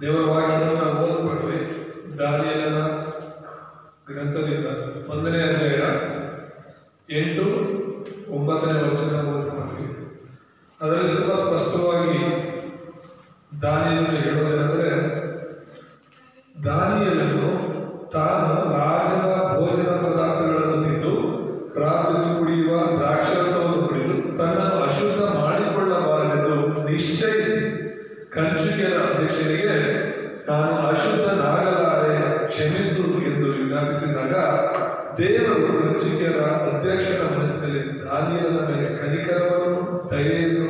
ದೇವರ ವಾಕ್ಯವನ್ನು ನಾವು ಓದ್ಕೊಟ್ವಿ. ದಾನಿಯೇಲನ ಗ್ರಂಥದಿಂದ 1ನೇ ಅಧ್ಯಾಯ 8-9ನೇ ವಚನ ಓದ್ಕೊಟ್ವಿ. ಅದರಲ್ಲಿ ತುಂಬಾ ಸ್ಪಷ್ಟವಾಗಿ ದಾನಿಯೇಲನು ಹೇಳೋದೇನೆಂದರೆ, ದಾನಿಯೇಲನು ತಾನು ರಾಜನ ಭೋಜನ ಪದಾರ್ಥಗಳನ್ನು ತಿಂದು ರಾತ್ರಿ ಕುಡಿಯುವ ದ್ರಾಕ್ಷಾರಸವನ್ನು ಕುಡಿದು ತನ್ನನ್ನು ಅಶುದ್ಧ ಮಾಡಿಕೊಳ್ಳಬಾರದೆಂದು ನಿಶ್ಚಯಿಸಿ ಕಂಚುಕಿಯರ ಅಧ್ಯಕ್ಷನಿಗೆ ತಾನು ಅಶುದ್ಧನಾಗಲಾರೆ, ಕ್ಷಮಿಸು ಎಂದು ವಿಜ್ಞಾಪಿಸಿದಾಗ ದೇವರು ಕಂಚುಕಿಯರ ಅಧ್ಯಕ್ಷನ ಮನಸ್ಸಿನಲ್ಲಿ ದಾನಿಯೇಲನ ಮೇಲೆ ಕನಿಕರವನ್ನು ದಯೆಯನ್ನು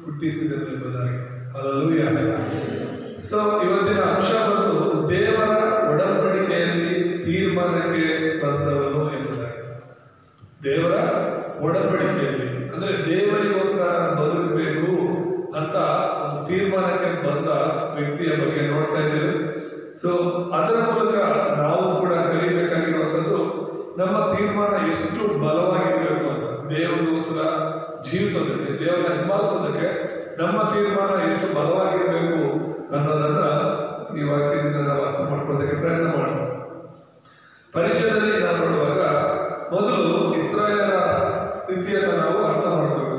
ಹುಟ್ಟಿಸಿದನು ಎಂಬುದಾಗಿ. ಹಲ್ಲೆಲೂಯಾ. ಸೊ ಇವತ್ತಿನ ಅಂಶ ಬಂದು ದೇವರ ಒಡಂಬಡಿಕೆಯಲ್ಲಿ ತೀರ್ಮಾನಕ್ಕೆ ಬಂದವನು ಎಂಬುದಾಗಿ. ದೇವರ ಒಡಂಬಡಿಕೆಯಲ್ಲಿ ಅಂದ್ರೆ ದೇವರಿಗೋಸ್ಕರ ಬದುಕಬೇಕು ಅಂತ ಒಂದು ತೀರ್ಮಾನಕ್ಕೆ ಬಂದ ವ್ಯಕ್ತಿಯ ಬಗ್ಗೆ ನೋಡ್ತಾ ಇದ್ದೇವೆ. ಸೊ ಅದರ ಮೂಲಕ ನಾವು ಕೂಡ ಕಲಿಬೇಕಾಗಿರುವಂಥದ್ದು ನಮ್ಮ ತೀರ್ಮಾನ ಎಷ್ಟು ಬಲವಾಗಿರಬೇಕು ಅಂತ. ದೇವರಿಗೋಸ್ಕರ ಜೀವಿಸೋದಕ್ಕೆ, ದೇವರನ್ನ ಹಿಂಬಾಲಿಸೋದಕ್ಕೆ ನಮ್ಮ ತೀರ್ಮಾನ ಎಷ್ಟು ಬಲವಾಗಿರಬೇಕು ಅನ್ನೋದನ್ನ ಈ ವಾಕ್ಯದಿಂದ ನಾವು ಅರ್ಥ ಮಾಡ್ಕೊಳ್ಳೋದಕ್ಕೆ ಪ್ರಯತ್ನ ಮಾಡೋಣ. ಪರಿಚಯದಲ್ಲಿ ನಾವು ನೋಡುವಾಗ ಮೊದಲು ಇಸ್ರಾಯೇಲರ ಸ್ಥಿತಿಯನ್ನು ನಾವು ಅರ್ಥ ಮಾಡಬೇಕು.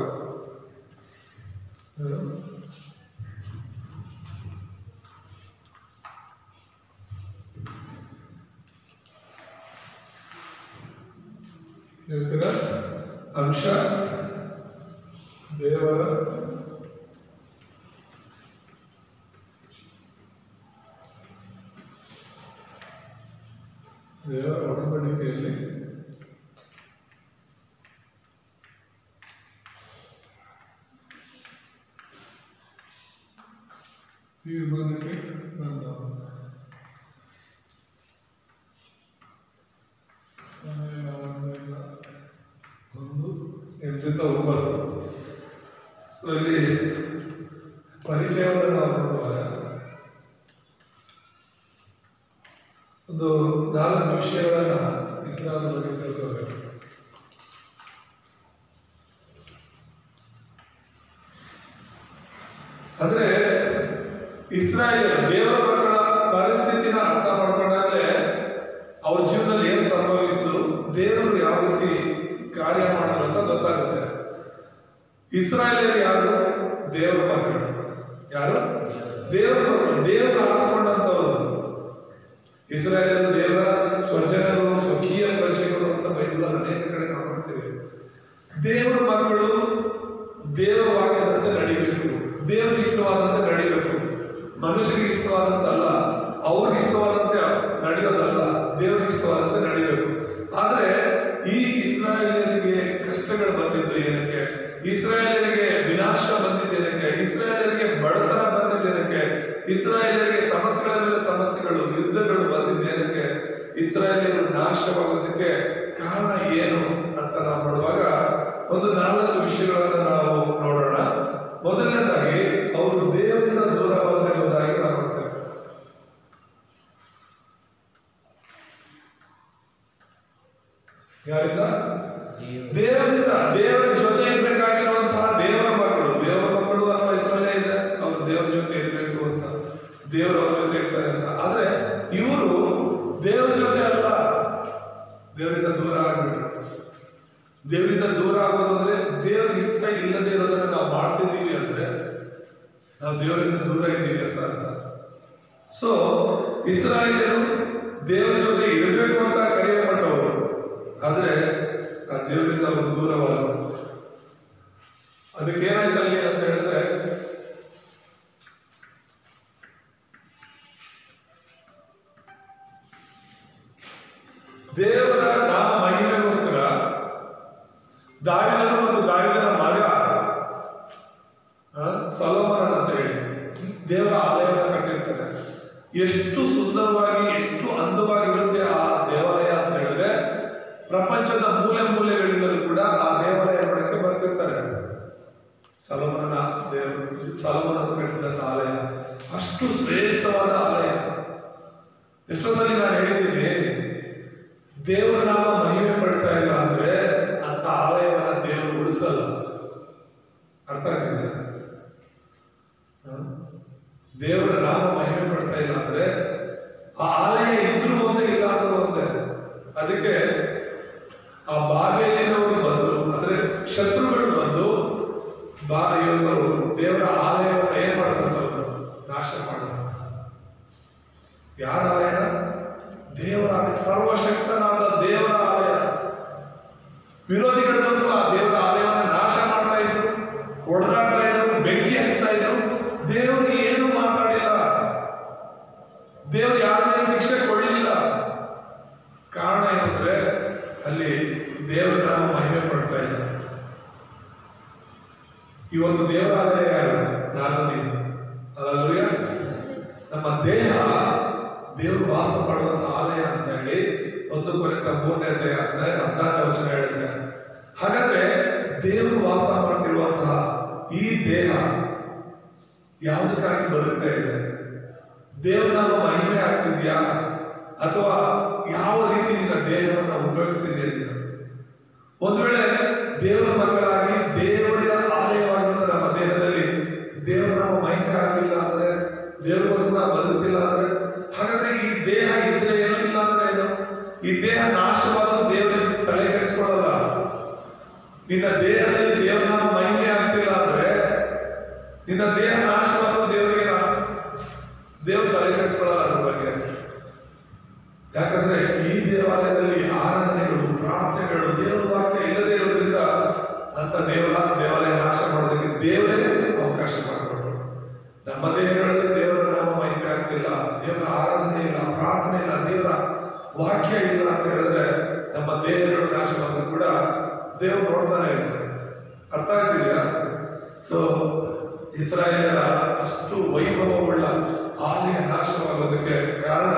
ಇವತ್ತಿನ ಅಂಶ ದೇವರ ಒಡಂಬಡಿಕೆಯಲ್ಲಿ ತೀರ್ಮಾನಕ್ಕೆ ಬಂದವನು. 1:8-9. ಸೊ ಇಲ್ಲಿ ಪರಿಚಯವನ್ನು ನಾವು ನೋಡುವಾಗ ಒಂದು 4 ವಿಷಯಗಳನ್ನ ಇಸ್ರಾಯೇಲ್ ಬಗ್ಗೆ ತಿಳ್ಕೋಬೇಕು. ಅಂದ್ರೆ ಇಸ್ರಾಯೇಲ್ ದೇವರ ಮಕ್ಕಳ ಪರಿಸ್ಥಿತಿನ ಅರ್ಥ ಮಾಡ್ಕೊಂಡಾಗಲೇ ಅವ್ರ ಜೀವನದಲ್ಲಿ ಏನ್ ಸಂಭವಿಸಿದ್ರು, ದೇವರು ಯಾವ ರೀತಿ ಕಾರ್ಯ ಮಾಡಿದ್ರು ಅಂತ ಗೊತ್ತಾಗುತ್ತೆ. ಇಸ್ರಾಯೇಲ್ ಯಾರು? ದೇವರ ಮಕ್ಕಳು. ಯಾರು? ದೇವರ ಮಕ್ಕಳು, ದೇವರು ಆರಿಸಿಕೊಂಡಂತವರು. ಇಸ್ರಾಯೇಲ್ ದೇವರ ಸ್ವಜನರು, ಸ್ವಕೀಯ ಪ್ರಜೆಗಳು ಅಂತ ಬೈಬಲ್ ಅನೇಕ ಕಡೆ ನಾವು ನೋಡ್ತೇವೆ. ದೇವರ ಮಕ್ಕಳು ದೇವರ ವಾಕ್ಯದಂತೆ ನಡಿಬೇಕು, ದೇವರಿಗೆ ಇಷ್ಟವಾದಂತೆ ನಡಿಬೇಕು. ಮನುಷ್ಯರಿಗೆ ಇಷ್ಟವಾದಂತಲ್ಲ, ಅವ್ರಿಗೆ ಇಷ್ಟವಾದಂತೆ ನಡೆಯೋದಲ್ಲ, ದೇವರಿಗೆ ಇಷ್ಟವಾದಂತೆ ನಡಿಬೇಕು. ಆದ್ರೆ ಈ ಇಸ್ರಾಯೇಲರಿಗೆ ಕಷ್ಟಗಳು ಬಂದಿದ್ದು ಏನಕ್ಕೆ? ಇಸ್ರಾಯೇಲರಿಗೆ ವಿನಾಶ ಬಂದಿದ್ದು ಏನಕ್ಕೆ? ಇಸ್ರಾಯೇಲರಿಗೆ ಬಡತನ ಬಂದಿದ್ದು ಏನಕ್ಕೆ? ಇಸ್ರಾಯೇಲರಿಗೆ ಸಮಸ್ಯೆಗಳ ಮೇಲೆ ಸಮಸ್ಯೆಗಳು, ಯುದ್ಧಗಳು ಬಂದಿದ್ದು ಏನಕ್ಕೆ? ಇಸ್ರಾಯೇಲರು ನಾಶವಾಗೋದಕ್ಕೆ ಕಾರಣ ಏನು ಅಂತ ನಾವು ನೋಡುವಾಗ ಒಂದು 4 ವಿಷಯಗಳನ್ನು ನಾವು ನೋಡೋಣ. ಮೊದಲನೇದಾಗಿ ಅವರು ದೇವರಿಂದ ದೂರವಾಗಿರುವುದಾಗಿ ನಾವು ನೋಡ್ತೇವೆ. ಯಾರಿಂದ? ದೇವರಿಂದ. ದೇವರ ಜೊತೆ ಇರಬೇಕಾಗಿರುವಂತಹ ದೇವರ ಮಕ್ಕಳು. ದೇವರ ಮಕ್ಕಳು ಅಥವಾ ಇಸ್ರಾಯೇಲೇ ಇದೆ, ಅವರು ದೇವರ ಜೊತೆ ಇರಬೇಕು ಅಂತ, ದೇವರು ಅವ್ರ ಜೊತೆ ಇರ್ತಾರೆ ಅಂತ. ಆದ್ರೆ ಇವರು ದೇವರ ಜೊತೆ ಅಲ್ಲ, ದೇವರಿಂದ ದೂರ ಆಗ್ಬಿಟ್ರು. ದೇವರಿಂದ ದೂರ ಆಗೋದು ಅಂದ್ರೆ ದೇವರಿಗೆ ಇಷ್ಟ ಇಲ್ಲದೆ ಇರೋದನ್ನ ನಾವು ಮಾಡ್ತಿದ್ದೀವಿ ಅಂದ್ರೆ ನಾವು ದೇವರಿಂದ ದೂರ ಇದ್ದೀವಿ ಅಂತ ಅರ್ಥ. ಸೊ ಇಸ್ರಾಯೇಲರು ದೇವರ ಜೊತೆ ಇರಬೇಕು ಅಂತ ಕರೆಯಲ್ಪಟ್ಟವರು, ಆದ್ರೆ ಆ ದೇವರಿಂದ ಅವರು ದೂರವಾದರು. ಅದಕ್ಕೆ ಏನಾಯ್ತು ಅಲ್ಲಿ ಅಂತ ಹೇಳಿದ್ರೆ, ದೇವರ ನಾಮ ಮಹಿಮೆಗೋಸ್ಕರ ದಾವೀದನು ಮತ್ತು ದಾವೀದನ ಮಗ ಸೊಲೊಮೋನ ಅಂತ ಹೇಳಿ ದೇವರ ಆಲಯವನ್ನು ಕಟ್ಟಿರ್ತಾರೆ. ಎಷ್ಟು ಸುಂದರವಾಗಿ, ಎಷ್ಟು ಅಂದವಾಗಿರುತ್ತೆ ಆ ದೇವಾಲಯ ಅಂತ ಹೇಳಿದ್ರೆ, ಪ್ರಪಂಚದ ಮೂಲೆ ಮೂಲೆಗಳಿಂದಲೂ ಕೂಡ ಆ ದೇವಾಲಯ ನೋಡಕ್ಕೆ ಬರ್ತಿರ್ತಾರೆ. ಸೊಲೊಮೋನ ಕಟ್ಟಿಸಿದಂತ ಆಲಯ ಅಷ್ಟು ಶ್ರೇಷ್ಠವಾದ ಆಲಯ. ಎಷ್ಟೋ ಸಲ ನಾನು ಹೇಳಿದ್ದೀನಿ, ದೇವರ ನಾಮ ಮಹಿಮೆ ಪಡ್ತಾ ಇಲ್ಲ ಅಂದ್ರೆ ಅಂತ ಆಲಯವನ್ನ ದೇವರು ಉಳಿಸಲ್ಲ. ಅರ್ಥ ಆಗ್ತಿದೆ? ದೇವರ ನಾಮ ಮಹಿಮೆ ಪಡ್ತಾ ಇಲ್ಲ ಅಂದ್ರೆ ಆ ಆಲಯ ಇದ್ರೂ ಒಂದೇ ಇಲ್ಲ ಅಂದ್ರೂ ಒಂದೇ. ಅದಕ್ಕೆ ಆ ಬಾಬೆಲಿನವರು ಬಂದು ಅಂದ್ರೆ ಶತ್ರುಗಳು ಬಂದು ಇವರು ದೇವರ ಆಲಯವನ್ನು ಏನ್ ಮಾಡಿದಂತವ್ರು ನಾಶ ಮಾಡಿದ. ಯಾರ ಆಲಯನ? ದೇವರ ಆಲಯ, ಸರ್ವಶಕ್ತನಾದ ದೇವರ ಆಲಯ. ವಿರೋಧಿಗಳು ಬಂದು ಆ ದೇವರ ಆಲಯವನ್ನು ನಾಶ ಮಾಡ್ತಾ ಇದ್ರು, ಹೊಡೆದಾಡ್ತಾ ಇದ್ರು, ಬೆಂಕಿ ಹಚ್ತಾ ಇದ್ರು. ದೇವರು ಏನು ಮಾತಾಡಿಲ್ಲ, ದೇವರು ಯಾರ ಮೇಲೆ ಶಿಕ್ಷೆ ಕೊಡಲಿಲ್ಲ. ಕಾರಣ ಏನಂದ್ರೆ ಅಲ್ಲಿ ದೇವರ ನಾಮ ಮಹಿಮೆ ಪಡ್ತಾ ಇಲ್ಲ. ಇವತ್ತು ದೇವರ ಆಲಯ ಯಾರು? ನಾನು ನೀನು. ಹಲ್ಲೆಲೂಯಾ. ನಮ್ಮ ದೇಹ ದೇವರು ವಾಸ ಮಾಡುವಂತ ಆಲಯ ಅಂತ ಹೇಳಿ 1 ಕೊರಿಂಥ 3ನೇ ಅಧ್ಯಾಯ 14ನೇ ವಚನ ಹೇಳುತ್ತೆ. ಹಾಗಾದ್ರೆ ದೇವರು ವಾಸ ಮಾಡ್ತಿರುವಂತಹ ಈ ದೇಹ ಯಾವುದಕ್ಕಾಗಿ ಬದುಕ್ತಾ ಇದೆ? ದೇವ್ರ ನಾಮ ಮಹಿಮೆ ಆಗ್ತಿದ್ಯಾ ಅಥವಾ ಯಾವ ರೀತಿ ನಿನ್ನ ದೇಹವನ್ನು ಉಪಯೋಗಿಸ್ತಿದೆಯಾ ನೀನು? ಒಂದು ವೇಳೆ ದೇವರ ಮಕ್ಕಳಾಗಿ ದೇವರ ಆಲಯವಾಗಿರುವಂತ ನಮ್ಮ ದೇಹದಲ್ಲಿ ದೇವರ ನಾಮ ಮಹಿಮೆ ಆಗಲಿಲ್ಲ ಅಂದ್ರೆ, ದೇವರಿಗೋಸ್ಕರ ಬದುಕಿಲ್ಲ ಅಂದ್ರೆ, ಹಾಗಾದ್ರೆ ಈ ದೇಹ ಇದ್ರೆ ಏನಿಲ್ಲ ಅಂದ್ರೆ ಏನು? ಈ ದೇಹ ನಾಶವಾದರೂ ದೇವರ ತಲೆ ಕೆಡಿಸ್ಕೊಳ್ಳಲ್ಲ. ನಿನ್ನ ದೇಹದಲ್ಲಿ ದೇವರ ನಾಮ ಮಹಿಮೆ ಆಗ್ತಿಲ್ಲ ಅಂದ್ರೆ, ನಿನ್ನ ದೇಹ ನಾಶವಾದರೂ ದೇವರಿಗೆ ದೇವರು ತಲೆ ಕೆಡಿಸ್ಕೊಳ್ಳಲ್ಲ ಅದ್ರ ಬಗ್ಗೆ. ಯಾಕಂದ್ರೆ ಈ ದೇವಾಲಯದಲ್ಲಿ ಆರಾಧನೆಗಳು, ಪ್ರಾರ್ಥನೆಗಳು, ದೇವರ ವಾಕ್ಯ ಇಲ್ಲದೆ ಇರೋದ್ರಿಂದ ಅಂತ ದೇವಾಲಯ ನಾಶ ಮಾಡೋದಕ್ಕೆ ದೇವರೇ ಅವಕಾಶ ಮಾಡಿಕೊಟ್ರು. ನಮ್ಮ ದೇಹಗಳಲ್ಲಿ ದೇವರ ನಾಮ ಮಹಿಮೆ ಆಗ್ತಿಲ್ಲ, ದೇವರ ಆರಾಧನೆ ಇಲ್ಲ, ಪ್ರಾರ್ಥನೆ ಇಲ್ಲ, ದೇವರ ವಾಕ್ಯ ಇಲ್ಲ ಅಂತ ಹೇಳಿದ್ರೆ ನಮ್ಮ ದೇಹಗಳು ನಾಶವಾದರೂ ಕೂಡ ದೇವರು ನೋಡ್ತಾನೆ ಇರ್ತಾರೆ. ಅರ್ಥ ಆಗ್ತಿದೆಯಾ? ಸೊ ಇಸ್ರಾಯೇಲರ ಅಷ್ಟು ವೈಭವವುಳ್ಳ ಆಲಯ ನಾಶವಾಗೋದಕ್ಕೆ ಕಾರಣ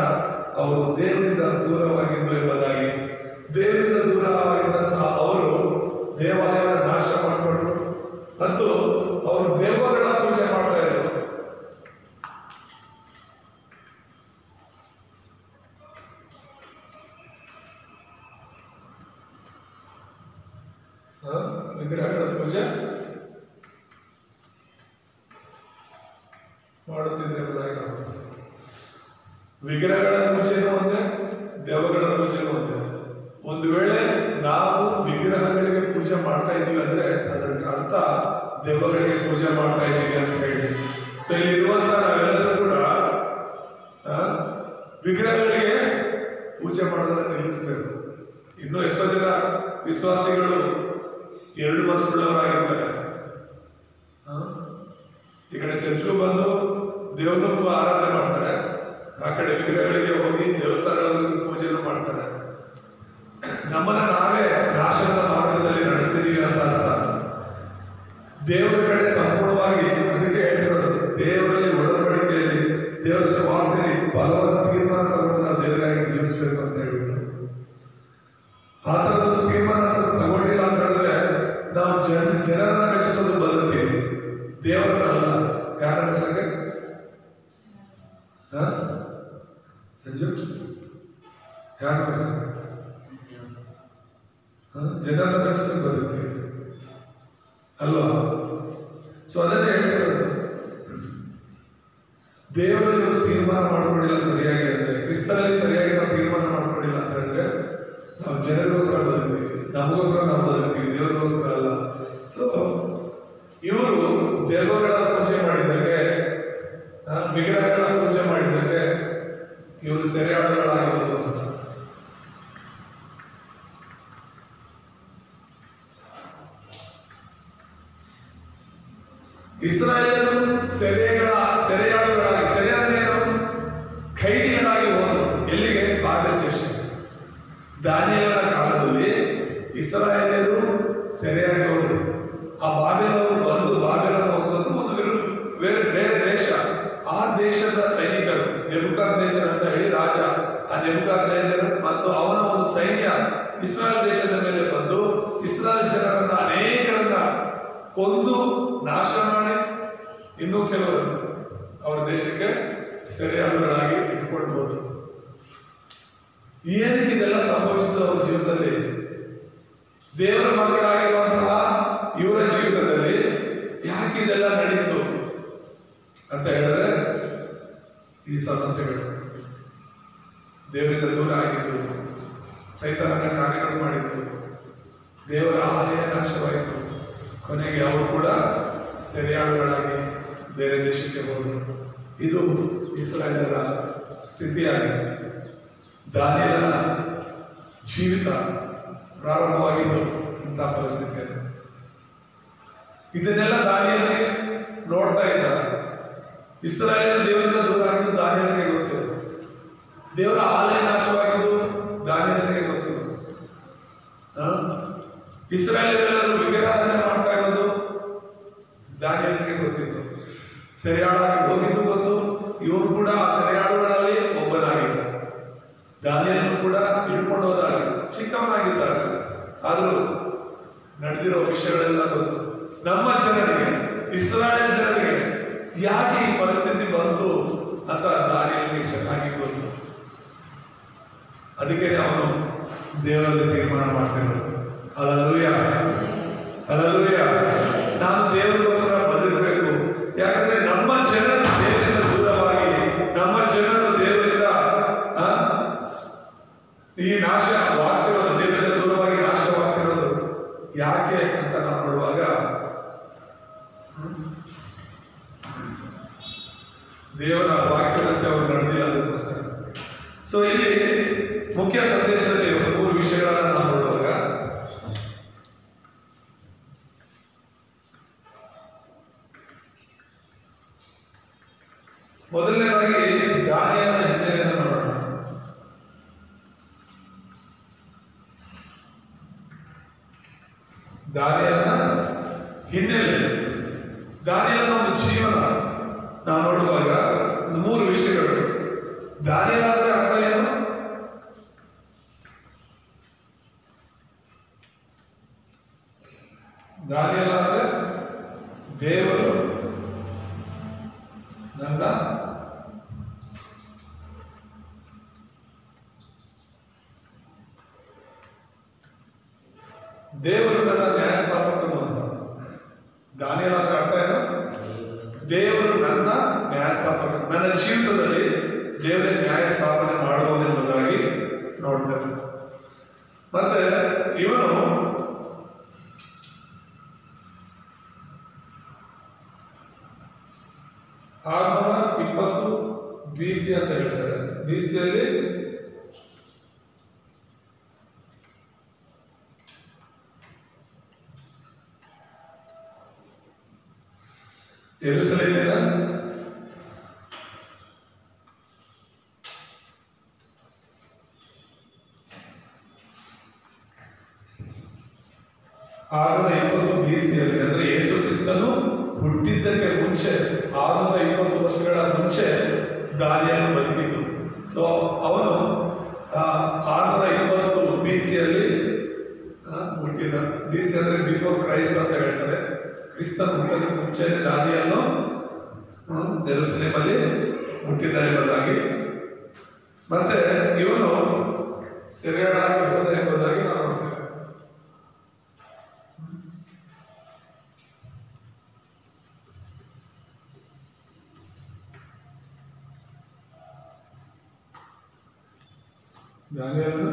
ಅವರು ದೇವರಿಂದ ದೂರವಾಗಿದ್ದು ಎಂಬುದಾಗಿ. ದೇವರಿಂದ ದೂರವಾಗಿದ್ದಂತಹ ಅವರು ದೇವಾಲಯವನ್ನು ನಾಶ ಮಾಡಿಕೊಂಡ್ರು ಮತ್ತು ಅವರು ದೆವ್ವಗಳ ಪೂಜೆ ಮಾಡ್ತಾ ಇದ್ರು. ವಿಗ್ರಹಗಳ ಪೂಜೆ ಮಾಡುತ್ತಿದ್ರೆ ಎಂಬುದಾಗಿ ನಾವು. ವಿಗ್ರಹಗಳ ಪೂಜೆನೂ ಒಂದೇ, ದೆವ್ವಗಳ ಪೂಜೆನೂ ಒಂದೇ. ಒಂದು ವೇಳೆ ನಾವು ವಿಗ್ರಹಗಳಿಗೆ ಪೂಜೆ ಮಾಡ್ತಾ ಇದ್ದೀವಿ ಅಂದ್ರೆ ಅದರ ಅರ್ಥ ದೆವ್ವಗಳಿಗೆ ಪೂಜೆ ಮಾಡ್ತಾ ಇದ್ದೀವಿ ಅಂತ ಹೇಳಿ. ಸೊ ಇಲ್ಲಿ ಇರುವಂತ ನಾವೆಲ್ಲರೂ ಕೂಡ ವಿಗ್ರಹಗಳಿಗೆ ಪೂಜೆ ಮಾಡೋದನ್ನ ನಿಲ್ಲಿಸಬೇಕು. ಇನ್ನು ಎಷ್ಟೋ ಜನ ವಿಶ್ವಾಸಿಗಳು 2 ಮನಸ್ಸುಳ್ಳವರಾಗಿರ್ತಾರೆ. ಈ ಕಡೆ ಚರ್ಚ್ಗೂ ಬಂದು ದೇವ್ರನ್ನೂ ಆರಾಧನೆ ಮಾಡ್ತಾರೆ, ಆ ಕಡೆ ವಿಗ್ರಹಗಳಿಗೆ ಹೋಗಿ ದೇವಸ್ಥಾನಗಳಲ್ಲಿ ಪೂಜೆಯನ್ನು ಮಾಡ್ತಾರೆ. ನಮ್ಮನ್ನ ನಾವೇ ನಾಶದ ಮಾರ್ಗದಲ್ಲಿ ನಡೆಸ್ತಿದೀವಿ ಅಂತ ಅರ್ಥ. ದೇವರ ಕಡೆ ಸಂಪೂರ್ಣವಾಗಿ, ಅದಕ್ಕೆ ಹೇಳ್ತಿರೋದು ದೇವರಲ್ಲಿ ಒಡಂಬಡಿಕೆಯಲ್ಲಿ, ದೇವರ ಸ್ವಾರ್ಥದಲ್ಲಿ ಬಲವಾದ ತೀರ್ಮಾನ ತಗೊಂಡು ನಾವು ದೇವರಾಗಿ ಜೀವಿಸ್ಬೇಕು ಅಂತ ಹೇಳ್ಬಿಟ್ಟು. ಆ ಥರದೊಂದು ತೀರ್ಮಾನ ತಗೊಂಡಿಲ್ಲ ಅಂತ ಹೇಳಿದ್ರೆ ನಾವು ಜನರನ್ನ ಮೆಚ್ಚಿಸೋದು ಬದುಕ್ತೀವಿ, ದೇವರನ್ನಲ್ಲ. ಯಾರ ಮೆಚ್ಚಂಗೆ? ಸಂಜು ಯಾರ ಮೆಚ್ಚಂಗೆ? ಜನರನ್ನ ಮೆಚ್ಚಿಸೋದು ಬದುಕ್ತೀವಿ ಅಲ್ವಾ? ಸೊ ಅದನ್ನೇ ಹೇಳ್ತಿರೋದು. ದೇವರಲ್ಲಿ ಒಂದು ತೀರ್ಮಾನ ಮಾಡ್ಕೊಂಡಿಲ್ಲ ಸರಿಯಾಗಿ ಅಂದ್ರೆ, ಕ್ರಿಸ್ತನಲ್ಲಿ ಸರಿಯಾಗಿ ನಾವು ತೀರ್ಮಾನ ಮಾಡ್ಕೊಂಡಿಲ್ಲ ಅಂತ ಹೇಳಿದ್ರೆ ನಾವು ಜನರಿಗೋಸ್ಕರ ಬದುಕ್ತೀವಿ, ನಮಗೋಸ್ಕರ ನಾವು ಬದುಕ್ತೀವಿ, ದೇವರಿಗೋಸ್ಕರ ಅಲ್ಲ. ಸೊ ಇವರು ದೇವಗಳ ಪೂಜೆ ಮಾಡಿದ್ದಕ್ಕೆ, ವಿಗ್ರಹಗಳ ಪೂಜೆ ಮಾಡಿದ್ದಕ್ಕೆ ಇವರು ಸೆರೆಯಾಳುಗಳಾಗಿರೋದು ಅಂತ. ಇಸ್ರಾಯೇಲರು ಸೆರೆಯಾಳುಗಳಾಗಿ, ಸೆರೆಯಾದರೇನು ಖೈದಿಗಳಾಗಿ ಹೋದರು. ಎಲ್ಲಿಗೆ? ಬಾಬೆಲ್ ದೇಶ. ದಾನಿಯೇಲನ ಕಾಲದಲ್ಲಿ ಇಸ್ರಾಯೇಲರು ಸೆರೆಯಾಗಿ ಹೋದರು. ಆ ಬಾಬೆಲವರು ಬಂದು, ಬಾಬೆಲನ್ನು ಹೋಗುವುದು ಒಂದು ಬೇರೆ ದೇಶ. ಆ ದೇಶದ ಸೈನಿಕರು, ನೆಬೂಕದ್ನೆಚ್ಚರ್ ಅಂತ ಹೇಳಿ ರಾಜ, ಆ ನೆಬೂಕದ್ನೆಚ್ಚರ್ ಮತ್ತು ಅವನ ಒಂದು ಸೈನ್ಯ ಇಸ್ರಾಯೇಲ್ ದೇಶದ ಮೇಲೆ ಬಂದು ಇಸ್ರಾಯೇಲ್ ಜನರನ್ನ ಅನೇಕರನ್ನ ಕೊಂದು ನಾಶ ಮಾಡಿ ಇನ್ನೂ ಕೆಲವರನ್ನು ಅವರ ದೇಶಕ್ಕೆ ಸೆರೆಯಾಳುಗಳಾಗಿ ಇಟ್ಕೊಂಡು ಹೋದರು. ಏನಕ್ಕೆ ಇದೆಲ್ಲ ಸಂಭವಿಸಿದ ಅವರ ಜೀವನದಲ್ಲಿ? ದೇವರ ಮಕ್ಕಳಾಗಿರುವಂತಹ ಇವರ ಜೀವಿತದಲ್ಲಿ ಯಾಕೆ ಇದೆಲ್ಲ ನಡೀತು ಅಂತ ಹೇಳಿದ್ರೆ ಈ ಸಮಸ್ಯೆಗಳು. ದೇವರಿಂದ ದೂರ ಆಗಿದ್ದು, ಸೈತಾನನ ಕಾರ್ಯಗಳು ಮಾಡಿದ್ದು, ದೇವರ ಆಲಯ ನಾಶವಾಯಿತು. ಕೊನೆಗೆ ಅವರು ಕೂಡ ಸೆರೆಯಾಳುಗಳಾಗಿ ಬೇರೆ ದೇಶಕ್ಕೆ ಹೋದರು. ಇದು ಇಸ್ರಾಯೇಲರ ಸ್ಥಿತಿಯಾಗಿದೆ. ದಾನಿಯೇಲನ ಜೀವಿತ ಪ್ರಾರಂಭವಾಗಿದ್ದು ಇಂಥ ಪರಿಸ್ಥಿತಿಯಲ್ಲಿ. ಇದನ್ನೆಲ್ಲ ದಾನಿಯೇಲನಿಗೆ ನೋಡ್ತಾ ಇದ್ದ. ಇಸ್ರಾಯೇಲ್ ದೇವರಿಂದ ದೂರ ಆಗಿದ್ದು ದಾನಿಯೇಲನಿಗೆ ಗೊತ್ತು. ದೇವರ ಆಲಯ ನಾಶವಾಗಿದ್ದು ದಾನಿಯೇಲನಿಗೆ ಗೊತ್ತು. ಇಸ್ರಾಯೇಲರೆಲ್ಲರೂ ವಿಗ್ರಹಾರಾಧನೆ ಮಾಡ್ತಾ ಇರೋದು ದಾನಿಯೇಲನಿಗೆ ಗೊತ್ತಿತ್ತು. ಸೆರೆಯಾಳಾಗಿ ಹೋಗಿದ್ದು ಗೊತ್ತು. ಇವರು ಕೂಡ ಆ ಸೆರೆಯಾಳುಗಳಲ್ಲಿ ಒಬ್ಬನಾಗಿದ್ದ. ದಾನಿಯೇಲನು ಕೂಡ ಹಿಡ್ಕೊಂಡು ಹೋದಾಗ ಚಿಕ್ಕವನಾಗಿದ್ದಾಗ, ಆದರೂ ನಡೆದಿರೋ ವಿಷಯಗಳೆಲ್ಲ ಗೊತ್ತು. ನಮ್ಮ ಜನರಿಗೆ, ಇಸ್ರಾಯೇಲ್ ಜನರಿಗೆ ಯಾಕೆ ಈ ಪರಿಸ್ಥಿತಿ ಬಂತು ಅಂತ ದಾನಿಯೇಲನಿಗೆ ಚೆನ್ನಾಗಿ ಗೊತ್ತು. ಅದಕ್ಕೆ ಅವನು ದೇವರಲ್ಲಿ ತೀರ್ಮಾನ ಮಾಡ್ತಿದ್ರು. Hallelujah, hallelujah. ನಾನು ದೇವರಿಗೋಸ್ಕರ ಬದುಕಬೇಕು. ಯಾಕಂದ್ರೆ ನಮ್ಮ ಜನರು ದೇವರಿಂದ ದೂರವಾಗಿ, ನಮ್ಮ ಜನರು ದೇವರಿಂದ ಈ ನಾಶವಾಗ್ತಿರೋದು, ದೇವರಿಂದ ದೂರವಾಗಿ ನಾಶವಾಗ್ತಿರೋದು ಯಾಕೆ ಅಂತ ನಾವು ನೋಡುವಾಗ ದೇವರ ವಾಕ್ಯದಂತೆ ಅವರು ನಡೆದಿಲ್ಲ. ಅದಕ್ಕೋಸ್ಕರ ಸೊ ಇಲ್ಲಿ ಮುಖ್ಯ ಸಂದೇಶದಲ್ಲಿ ಮೂರು ವಿಷಯಗಳನ್ನ ನಾವು ನೋಡುವಾಗ, ಮೊದಲನೇದಾಗಿ ದಾನಿಯೇಲನ ಹಿನ್ನೆಲೆಯನ್ನು ನೋಡೋಣ. ದಾನಿಯೇಲನ ಹಿನ್ನೆಲೆ, ದಾನಿಯೇಲನ ಒಂದು ಜೀವನ ನಾವು ನೋಡುವಾಗ ಒಂದು ಮೂರು ವಿಷಯಗಳು. ದಾನಿಯೇಲ ಅಂದ್ರೆ ಅರ್ಥ ಏನು? ದಾನಿಯೇಲ ಅಂದ್ರೆ ದೇವರು ನನ್ನ ನ್ಯಾಯಸ್ಥಾಪಕನು ಅಂತ. ದಾನಿಯೇಲ ಅಂದ್ರೆ ಅರ್ಥ ಏನು? ದೇವರು ನನ್ನ ನ್ಯಾಯಸ್ಥಾಪಕ, ನನ್ನ ಜೀವಿತದಲ್ಲಿ ದೇವರೇ ನ್ಯಾಯ ಸ್ಥಾಪನೆ ಮಾಡುವನೆಂಬುದಾಗಿ ನೋಡ್ತಾರೆ. ಮತ್ತೆ ಇವನು BC ಅಂತ ಹೇಳ್ತಾರೆ. BCಯಲ್ಲಿ ಯೆರೂಸಲೇಮಿನ 620 BCಯಲ್ಲಿ, ಅಂದ್ರೆ ಯೇಸು ಕ್ರಿಸ್ತನು ಹುಟ್ಟಿದ್ದಕ್ಕೆ ಮುಂಚೆ 620 ವರ್ಷಗಳ ಮುಂಚೆ ದಾನಿಯೇಲನು ಬದುಕಿದ್ದು. ಸೊ ಅವನು 620 BCಯಲ್ಲಿ ಹುಟ್ಟಿದ. BC ಅಂದ್ರೆ ಬಿಫೋರ್ ಕ್ರೈಸ್ಟ್ ಅಂತ ಹೇಳ್ತಾರೆ. ಕ್ರಿಸ್ತನ ಹುಟ್ಟೋದಕ್ಕೆ ಮುಂಚೆ ದಾನಿಯೇಲನು ಯೆರೂಸಲೇಮಲ್ಲಿ ಹುಟ್ಟಿದ ಎಂಬುದಾಗಿ, ಮತ್ತೆ ಇವನು ಸೆರೆಯಾಳಾಗಿ ಹೋದ ಎಂಬುದಾಗಿ ನಾವು ನೋಡ್ತೇವೆ. ದಾನಿಯೇಲನು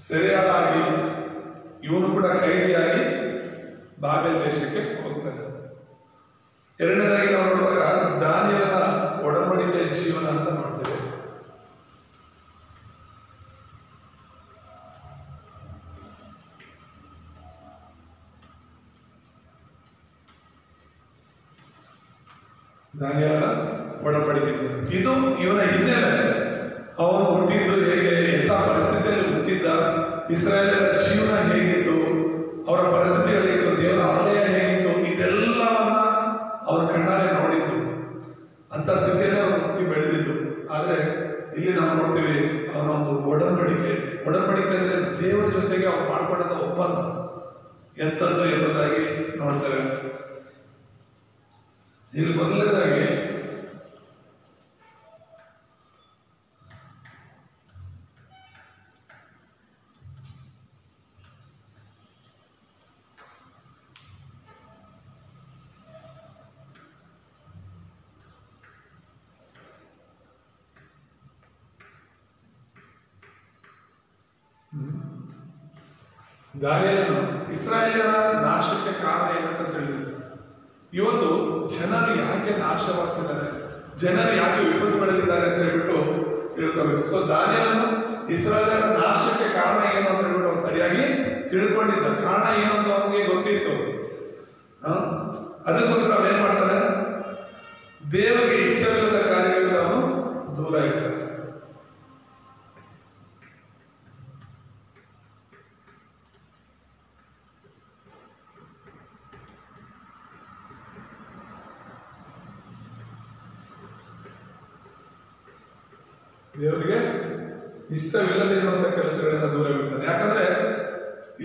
ಸೆರೆಯಾಳಾಗಿ, ಇವನು ಕೂಡ ಖೈದಿಯಾಗಿ ಬಾಬೆಲ್ ದೇಶಕ್ಕೆ ಹೋಗ್ತಾನೆ. ಎರಡನೇದಾಗಿ ನಾವು ನೋಡುವಾಗ ದಾನಿಯೇಲನ ಒಡಂಬಡಿಕೆಯ ಜೀವನ ಅಂತ ನೋಡ್ತೇವೆ. ದಾನಿಯೇಲನ ಒಡಂಬಡಿಕೆ ಜೀವನ, ಇದು ಇವನ ಹಿನ್ನೆಲೆ. ಅವನು ಹುಟ್ಟಿದ್ದು ಹೇಗೆ, ಎಂಥ ಪರಿಸ್ಥಿತಿಯಲ್ಲಿ ಹುಟ್ಟಿದ್ದ, ಇಸ್ರಾಯೇಲರ ಜೀವನ ಹೇಗಿತ್ತು, ಅವರ ಪರಿಸ್ಥಿತಿಗಳು ಹೇಗಿತ್ತು, ದೇವರ ಆಲಯ ಹೇಗಿತ್ತು, ಇದೆಲ್ಲವನ್ನ ಅವರ ಕಣ್ಣಾರೆ ನೋಡಿದ್ದು. ಅಂತ ಸ್ಥಿತಿಯಲ್ಲಿ ಅವರು ಹುಟ್ಟಿ ಬೆಳೆದಿದ್ದು. ಆದರೆ ಇಲ್ಲಿ ನಾವು ನೋಡ್ತೀವಿ ಅವನ ಒಂದು ಒಡಂಬಡಿಕೆ ಅಂದರೆ ದೇವರ ಜೊತೆಗೆ ಅವ್ರು ಮಾಡ್ಕೊಂಡಂತ ಒಪ್ಪಂದ ಎಂಥದ್ದು ಎಂಬುದಾಗಿ ನೋಡ್ತೇವೆ. ಇಲ್ಲಿ ಮೊದಲನೇದಾಗಿ ದಾನಿಯೇಲನು ಇಸ್ರಾಯೇಲ್ಯರ ನಾಶಕ್ಕೆ ಕಾರಣ ಏನಂತ ತಿಳಿದಿದ್ದ. ಇವತ್ತು ಜನರು ಯಾಕೆ ನಾಶವಾಗ್ತಿದ್ದಾರೆ, ಜನರು ಯಾಕೆ ವಿಪತ್ತುಗಳಲ್ಲಿದ್ದಾರೆ ಅಂತ ಹೇಳ್ಬಿಟ್ಟು ತಿಳ್ಕೋಬೇಕು. ಸೊ ದಾನಿಯೇಲನು ಇಸ್ರಾಯೇಲ್ಯರ ನಾಶಕ್ಕೆ ಕಾರಣ ಏನು ಅಂತ ಹೇಳ್ಬಿಟ್ಟು ಅವನು ಸರಿಯಾಗಿ ತಿಳ್ಕೊಂಡಿದ್ದ. ಕಾರಣ ಏನು ಅಂತ ಅವನಿಗೆ ಗೊತ್ತಿತ್ತು. ಅದಕ್ಕೋಸ್ಕರ ಅವನೇನ್ ಮಾಡ್ತಾನೆ, ದೇವರಿಗೆ ಇಷ್ಟವಿಲ್ಲದ ಕಾರ್ಯಗಳಿಂದ ಅವನು ದೂರ ಇರ್ತಾನೆ. ದೇವರಿಗೆ ಇಷ್ಟವಿಲ್ಲದೆ ಇರುವಂತಹ ಕೆಲಸಗಳಿಂದ ದೂರ ಇರ್ತಾನೆ. ಯಾಕಂದ್ರೆ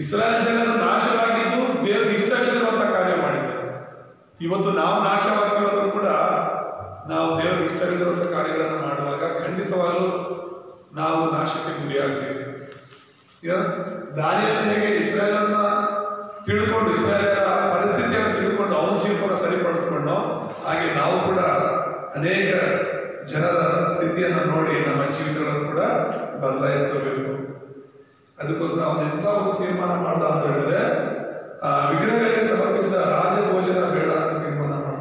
ಇಸ್ರಾಯೇಲ್ ಜನರು ನಾಶವಾಗಿದ್ದು ದೇವರಿಗೆ ಇಷ್ಟವಿಲ್ಲದಿರುವಂತಹ ಕಾರ್ಯ ಮಾಡಿದ್ದಾರೆ. ಇವತ್ತು ನಾವು ನಾಶವಾಗ್ತಿರೋದು ಕೂಡ ನಾವು ದೇವರಿಗೆ ಇಷ್ಟವಿಲ್ಲದಿರುವಂತಹ ಕಾರ್ಯಗಳನ್ನು ಮಾಡುವಾಗ ಖಂಡಿತವಾಗಲೂ ನಾವು ನಾಶಕ್ಕೆ ಗುರಿಯಾಗ್ತೀವಿ. ದಾನಿಯೇಲನು ಹೇಗೆ ಇಸ್ರಾಯೇಲನ್ನ ತಿಳ್ಕೊಂಡು, ಇಸ್ರಾಯೇಲರ ಪರಿಸ್ಥಿತಿಯನ್ನು ತಿಳ್ಕೊಂಡು ಅವನ ಜೀವನ ಸರಿಪಡಿಸ್ಕೊಂಡು, ಹಾಗೆ ನಾವು ಕೂಡ ಅನೇಕ ಜನರ ಸ್ಥಿತಿಯನ್ನು ನೋಡಿ ನಮ್ಮ ಜೀವಿತಗಳನ್ನು ಕೂಡ ಬದಲಾಯಿಸ್ಕೋಬೇಕು. ಅದಕ್ಕೋಸ್ಕರ ಅವನು ಎಂಥ ಒಂದು ತೀರ್ಮಾನ ಮಾಡ್ದ ಅಂತ ಹೇಳಿದ್ರೆ, ವಿಗ್ರಹಗಳಿಗೆ ಸಮರ್ಪಿಸಿದ ರಾಜಭೋಜನ ಬೇಡ ಅಂತ ತೀರ್ಮಾನ ಮಾಡ್ಕೊಂಡ.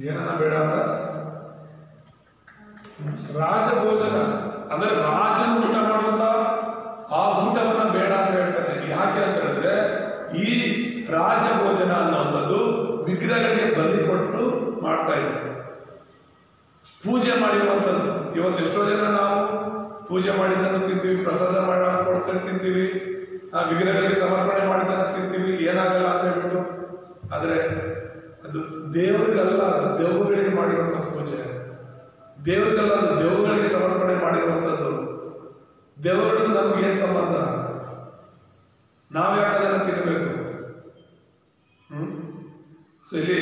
ಏನನ್ನ ಬೇಡ ಅಂತ, ರಾಜಭೋಜನ ಅಂದ್ರೆ ರಾಜನ ಊಟ ಮಾಡುವಂತ ಆ ಊಟವನ್ನ ಬೇಡ ಅಂತ ಹೇಳ್ತಾನೆ. ಯಾಕೆ ಅಂತ ಹೇಳಿದ್ರೆ, ಈ ರಾಜಭೋಜನ ಅನ್ನುವಂಥದ್ದು ವಿಗ್ರಹಗಳಿಗೆ ಬಲಿ ಕೊಟ್ಟು ಮಾಡ್ತಾ ಇದ್ದಾರೆ, ಪೂಜೆ ಮಾಡಿರುವಂಥದ್ದು. ಇವತ್ತು ಎಷ್ಟೋ ಜನ ನಾವು ಪೂಜೆ ಮಾಡಿದ್ದನ್ನು ತಿಂತೀವಿ, ಪ್ರಸಾದ ಕೊಡ್ತಾರೆ ತಿಂತೀವಿ, ಆ ವಿಗ್ರಹಗಳಿಗೆ ಸಮರ್ಪಣೆ ಮಾಡಿದ್ದನ್ನು ತಿಂತೀವಿ, ಏನಾಗಲ್ಲ ಅಂತ ಹೇಳ್ಬಿಟ್ಟು. ಆದರೆ ಅದು ದೇವರಿಗಲ್ಲ, ಅದು ದೆವ್ವಗಳಿಗೆ ಮಾಡಿರುವಂತಹ ಪೂಜೆ. ದೇವರಿಗಲ್ಲ, ಅದು ದೆವ್ವಗಳಿಗೆ ಸಮರ್ಪಣೆ ಮಾಡಿರುವಂಥದ್ದು. ದೆವ್ವಗಳಿಗೂ ನಮ್ಗೆ ಏನ್ ಸಂಬಂಧ? ನಾವ್ಯಾಕೆ ಅದನ್ನು ತಿನ್ನಬೇಕು? ಸೊ ಇಲ್ಲಿ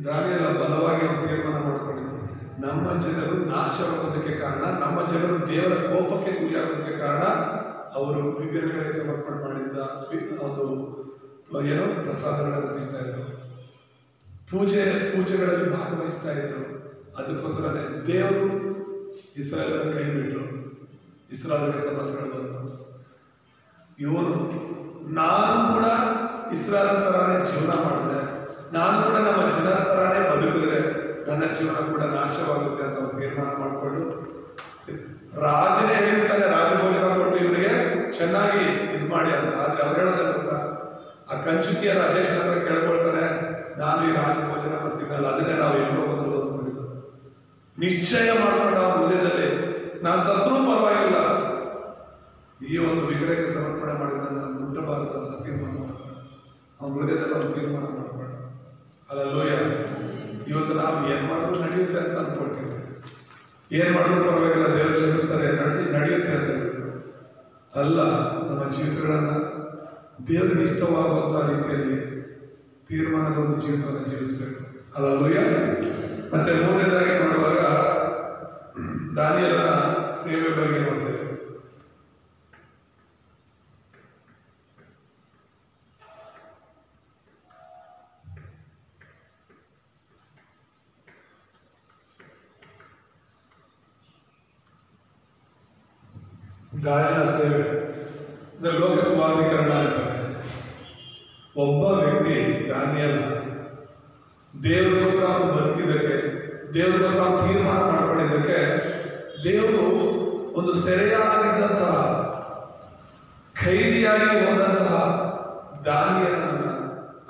ದಾನಿಯೇಲ ಬಲವಾಗಿ ಒಂದು ತೀರ್ಮಾನ ಮಾಡಿಕೊಂಡಿದ್ದು, ನಮ್ಮ ಜನರು ನಾಶವಾಗೋದಕ್ಕೆ ಕಾರಣ, ನಮ್ಮ ಜನರು ದೇವರ ಕೋಪಕ್ಕೆ ಗುರಿಯಾಗೋದಕ್ಕೆ ಕಾರಣ ಅವರು ವಿಗ್ರಹಗಳಿಗೆ ಸಮರ್ಪಣೆ ಮಾಡಿದ್ದ ಒಂದು ಏನೋ ಪ್ರಸಾದಗಳನ್ನು ತಿಂತಾ ಇದ್ರು, ಪೂಜೆಗಳಲ್ಲಿ ಭಾಗವಹಿಸ್ತಾ ಇದ್ರು. ಅದಕ್ಕೋಸ್ಕರನೇ ದೇವರು ಇಸ್ರಾಯೇಲರ ಕೈ ಬಿಟ್ಟರು, ಇಸ್ರಾಯೇಲರಿಗೆ ಸಮಸ್ಯೆಗಳು ಬಂತು. ಇವನು ನಾನು ಕೂಡ ಇಸ್ರಾಯೇಲ್ ತರಾನೇ ಜೀವನ ಮಾಡಿದೆ, ನಾನು ಕೂಡ ನಮ್ಮ ಜನರ ತರಾನೇ ಬದುಕಿದ್ರೆ ನನ್ನ ಜೀವನ ಕೂಡ ನಾಶವಾಗುತ್ತೆ ಅಂತ ಒಂದು ತೀರ್ಮಾನ ಮಾಡಿಕೊಂಡು, ರಾಜನೇ ಹೇಳಿರ್ತಾನೆ ರಾಜಭೋಜನ ಕೊಟ್ಟು ಇವರಿಗೆ ಚೆನ್ನಾಗಿ ಇದು ಮಾಡಿ ಅಂತ. ಆದ್ರೆ ಅವ್ರು ಹೇಳೋದೇ ಗೊತ್ತಾ, ಆ ಕಂಚುಕಿಯರ ಅಧ್ಯಕ್ಷನ ಹತ್ರ ಕೇಳ್ಕೊಳ್ತಾನೆ, ನಾನು ಈ ರಾಜಭೋಜನ ತಿನ್ನಲ್ಲ. ಅದನ್ನೇ ನಾವು ಎಲ್ಲೋ ಬದಲು ಓದ್ಕೊಂಡಿದ್ದು. ನಿಶ್ಚಯ ಮಾಡ್ಕೊಂಡು ಅವನ ಹೃದಯದಲ್ಲಿ, ನಾನು ಸತ್ರೂ ಪರವಾಗಿಲ್ಲ, ಈ ಒಂದು ವಿಗ್ರಹಕ್ಕೆ ಸಮರ್ಪಣೆ ಮಾಡಿದ ನಾನು ಮುಟ್ಟಬಾರದು ಅಂತ ತೀರ್ಮಾನ ಮಾಡ್ಕೊಂಡು ಅವನ ಹೃದಯದಲ್ಲಿ ಅವನು ತೀರ್ಮಾನ ಮಾಡ್ಕೊಂಡು. ಅಲ್ಲಲ್ಲೋಯ, ಇವತ್ತು ನಾವು ಏನ್ ಮಾಡಿದ್ರು ನಡೆಯುತ್ತೆ ಅಂತ ಅನ್ಕೊಳ್ತೀವಿ. ಏನ್ ಮಾಡಿದ್ರು ಪರವಾಗಿಲ್ಲ, ದೇವರು ಕ್ಷಮಿಸ್ತಾರೆ, ನಡೆಯುತ್ತೆ ಅಂತ ಹೇಳ್ಬಿಟ್ಟು ಅಲ್ಲ. ನಮ್ಮ ಜೀವಿತಗಳನ್ನ ದೇವರಿಗೆ ಇಷ್ಟವಾಗುವಂತಹ ರೀತಿಯಲ್ಲಿ ತೀರ್ಮಾನದ ಒಂದು ಜೀವಿತವನ್ನು ಜೀವಿಸಬೇಕು. ಅಲ್ಲಲ್ಲೂಯ. ಮತ್ತೆ ಮೂರನೇದಾಗಿ ನೋಡುವಾಗ ದಾನಿಯೇಲನ ಸೇವೆ ಬಗ್ಗೆ ನೋಡ್ತೇವೆ. ದಾನಿಯೇಲನ ಸೇವೆ ಅಂದ್ರೆ ಲೋಕ ಸುವಾರ್ತೀಕರಣ ಅಂತಾರೆ. ಒಬ್ಬ ವ್ಯಕ್ತಿ ದಾನಿಯೇಲ ದೇವರಿಗೋಸ್ಕರ ಬದುಕಿದ್ದಕ್ಕೆ, ದೇವರಿಗೋಸ್ಕರ ತೀರ್ಮಾನ ಮಾಡಿಕೊಂಡಿದ್ದಕ್ಕೆ ದೇವರು ಒಂದು ಸೆರೆಯಾಗಿದ್ದಂತಹ, ಖೈದಿಯಾಗಿ ಹೋದಂತಹ ದಾನಿಯೇಲನನ್ನ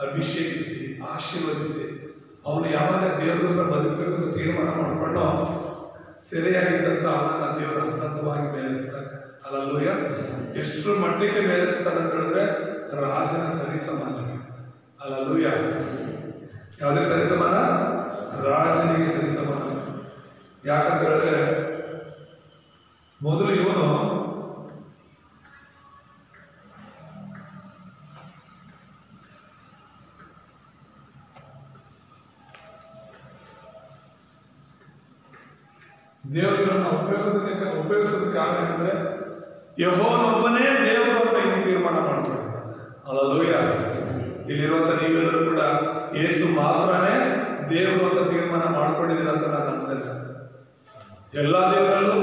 ಅಭಿಷೇಕಿಸಿ ಆಶೀರ್ವದಿಸಿ, ಅವನು ಯಾವಾಗ ದೇವರಿಗೋಸ್ಕರ ಬದುಕಬೇಕು ಅಂತ ತೀರ್ಮಾನ ಮಾಡಿಕೊಂಡು ಸೆರೆಯಾಗಿದ್ದಂತ ಅವನನ್ನ ದೇವರು ಹಂತವಾಗಿ ಮೇಲೆತ್ತಾನೆ. ಅಲ್ಲಲ್ಲೂಯ. ಎಷ್ಟು ಮಟ್ಟಿಗೆ ಮೇಲೆತ್ತಾನೆ ಅಂತ ಹೇಳಿದ್ರೆ ರಾಜನ ಸರಿಸಮಾನ. ಅಲ್ಲಲ್ಲೂಯ. ಯಾವುದಕ್ಕೆ ಸರಿಸಮಾನ? ರಾಜನಿಗೆ ಸರಿಸಮಾನ. ಯಾಕಂತ ಹೇಳಿದ್ರೆ ಮೊದಲು ಇವನು ದೇವರನ್ನ ಉಪಯೋಗಿಸೋದಕ್ಕೆ ಕಾರಣ ಏನಂದ್ರೆ ಯೆಹೋವನೊಬ್ಬನೇ ದೇವರು ಅಂತ ಇನ್ನು ತೀರ್ಮಾನ ಮಾಡ್ಕೊಂಡಿದ್ದಾರೆ. ಹಲ್ಲೆಲೂಯಾ. ಇಲ್ಲಿರುವಂತ ನೀವೆಲ್ಲರೂ ಕೂಡ ಯೇಸು ಮಾತ್ರನೇ ದೇವರು ಅಂತ ತೀರ್ಮಾನ ಮಾಡ್ಕೊಂಡಿದ್ದೀರ ಅಂತ ನಾನು ನಂಬ್ತಾ ಇದ್ದೇನೆ. ಎಲ್ಲಾ ದೇವರಲ್ಲೂ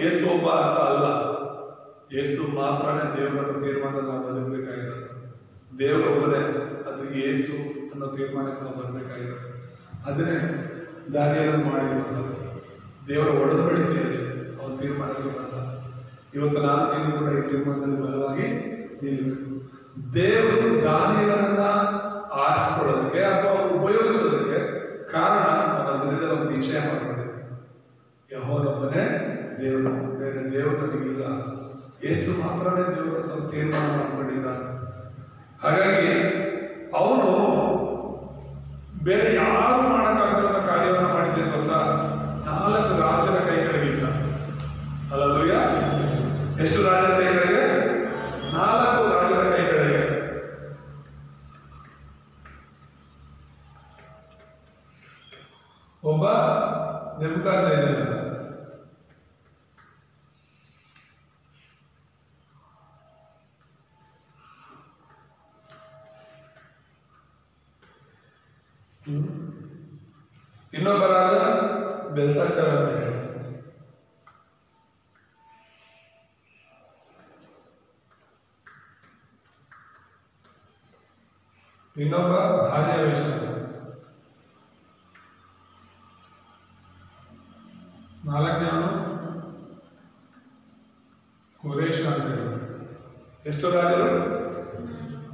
ಯೇಸು ಒಬ್ಬ ಅಂತ ಅಲ್ಲ, ಯೇಸು ಮಾತ್ರನೇ ದೇವರನ್ನು ತೀರ್ಮಾನದಲ್ಲಿ ನಾವು ಬದಲಬೇಕಾಗಿರೋದು. ದೇವರೊಬ್ಬನೇ, ಅದು ಯೇಸು ಅನ್ನೋ ತೀರ್ಮಾನಕ್ಕೆ ನಾವು ಬರಬೇಕಾಗಿರೋದು. ಅದನ್ನೇ ದಾನಿಯೇಲನು ಮಾಡಿರುವಂಥದ್ದು. ದೇವರ ಒಡಂಬಡಿಕೆಯಲ್ಲಿ ಅವನ ತೀರ್ಮಾನಕ್ಕೆ ಬಂದ. ಇವತ್ತು ನಾನು ನೀನು ಕೂಡ ಈ ತೀರ್ಮಾನದಲ್ಲಿ ಬಲವಾಗಿ ನಿಲ್ಲಬೇಕು. ದೇವರು ದಾನಿಯೇಲನನ್ನ ಆರಿಸಿಕೊಳ್ಳೋದಕ್ಕೆ ಅಥವಾ ಉಪಯೋಗಿಸೋದಕ್ಕೆ ಕಾರಣ ಅವನ ಹೃದಯದಲ್ಲಿ ಒಂದು ನಿಶ್ಚಯ ಮಾಡಿಕೊಂಡಿದೆ. ಯೆಹೋವನೊಬ್ಬನೇ ದೇವರು, ಬೇರೆ ದೇವರು ತನಗಿಲ್ಲ, ಯೇಸು ಮಾತ್ರನೇ ದೇವರು ಅಂತ ತೀರ್ಮಾನ ಮಾಡಿಕೊಂಡಿದ್ದ. ಹಾಗಾಗಿ ಅವನು ಬೇರೆ ಯಾರು ಮಾಡಕ್ಕಾಗದ ಕಾರ್ಯವನ್ನು ಮಾಡಿದ್ದೇನೆ ಗೊತ್ತಾ? 4 ರಾಜರ ಕೈ ಕೆಳಗಿದ್ದ. ಹಲ್ಲೆಲೂಯಾ. ಎಷ್ಟು ರಾಜರ ಕೈ ಕೆಳಗೆ? 4 ರಾಜರ ಕೈ ಕೆಳಗೆ. ಒಬ್ಬ ನೆಬೂಕದ್ನೆಚ್ಚರ, ಇನ್ನೊಬ್ಬ ರಾಜ ಬೆಲ್ಶಚ್ಚರ ಅಂತ ಹೇಳಿ, ಇನ್ನೊಬ್ಬ ದಾರ್ಯಾವೇಶ, ನಾಲ್ಕನೇವನು ಕೋರೇಶ ಅಂತ ಹೇಳಿ. ಎಷ್ಟು ರಾಜರು?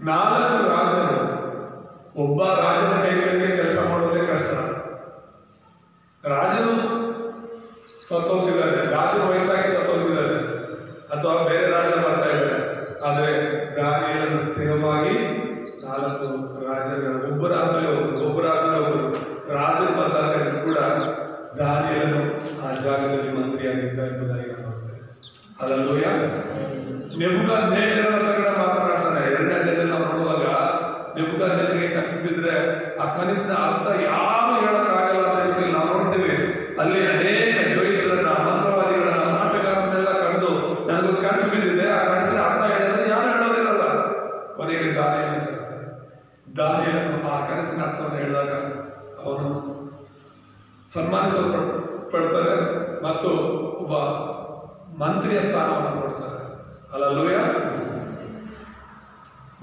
4 ರಾಜರು. ಒಬ್ಬ ರಾಜನ ಕೈ ಕೆಳಗೆ ಕೆಲಸ ಮಾಡೋದೇ ಕಷ್ಟ. ರಾಜರು ಸತ್ತೋಗ್ತಿದ್ದಾರೆ, ರಾಜರು ವಯಸ್ಸಾಗಿ ಸತ್ತೋಗ್ತಿದ್ದಾರೆ, ಅಥವಾ ಬೇರೆ ರಾಜ ಬರ್ತಾ ಇದ್ದಾರೆ. ಆದರೆ ದಾನಿಯೇಲನು ಸ್ಥಿರವಾಗಿ 4 ರಾಜರುಗಳು ಒಬ್ಬರಾದ್ಮೇಲೆ ಒಬ್ಬರು ರಾಜರು ಬಂದಾಗ ಕೂಡ ದಾನಿಯೇಲನು ಆ ಜಾಗದಲ್ಲಿ ಮಂತ್ರಿಯಾಗಿದ್ದ ಎಂಬುದಾಗಿ ನಾವು ನೋಡ್ತೇವೆ. ಹಲ್ಲೆಲೂಯಾ. ನೆಬೂಕದ್ನೆಚ್ಚರನ ಸಂಗಡ ಮಾತನಾಡ್ತಾನೆ. 2ನೇ ಅಧ್ಯಾಯದಲ್ಲಿ ನಾವು ನೋಡುವಾಗ ನೆಬೂಕದ್ನೆಚ್ಚರನಿಗೆ ಕನಸು ಬಿದ್ದರೆ ಆ ಕನಸಿನ ಅರ್ಥ ಯಾರು ಹೇಳಕ್ಕಾಗಲ್ಲ ಅಂತ ಹೇಳಿ ನಾವು ನೋಡ್ತೇವೆ. ಅಲ್ಲಿ ಅನೇಕ ಜೋಯಿಸರನ್ನ, ಮಂತ್ರವಾದಿಗಳನ್ನ, ಮಾಟಗಾರನ್ನೆಲ್ಲ ಕರೆದು ನನಗೊಂದು ಕನಸು ಬಿದ್ದಿದೆ, ಆ ಕನಸಿನ ಅರ್ಥ ಹೇಳಿದ್ರೆ ಯಾರು ಹೇಳೋದಿರಲ್ಲ. ಕೊನೆಗೆ ದಾನಿಯೇಲನನ್ನು ಕರೆಸ್ತಾರೆ. ದಾನಿಯೇಲನು ಆ ಕನಸಿನ ಅರ್ಥವನ್ನು ಹೇಳಿದಾಗ ಅವನು ಸನ್ಮಾನಿಸಲ್ಪಡ್ತಾರೆ ಮತ್ತು ಒಬ್ಬ ಮಂತ್ರಿಯ ಸ್ಥಾನವನ್ನು ಕೊಡ್ತಾರೆ. ಹಲ್ಲೆಲೂಯಾ.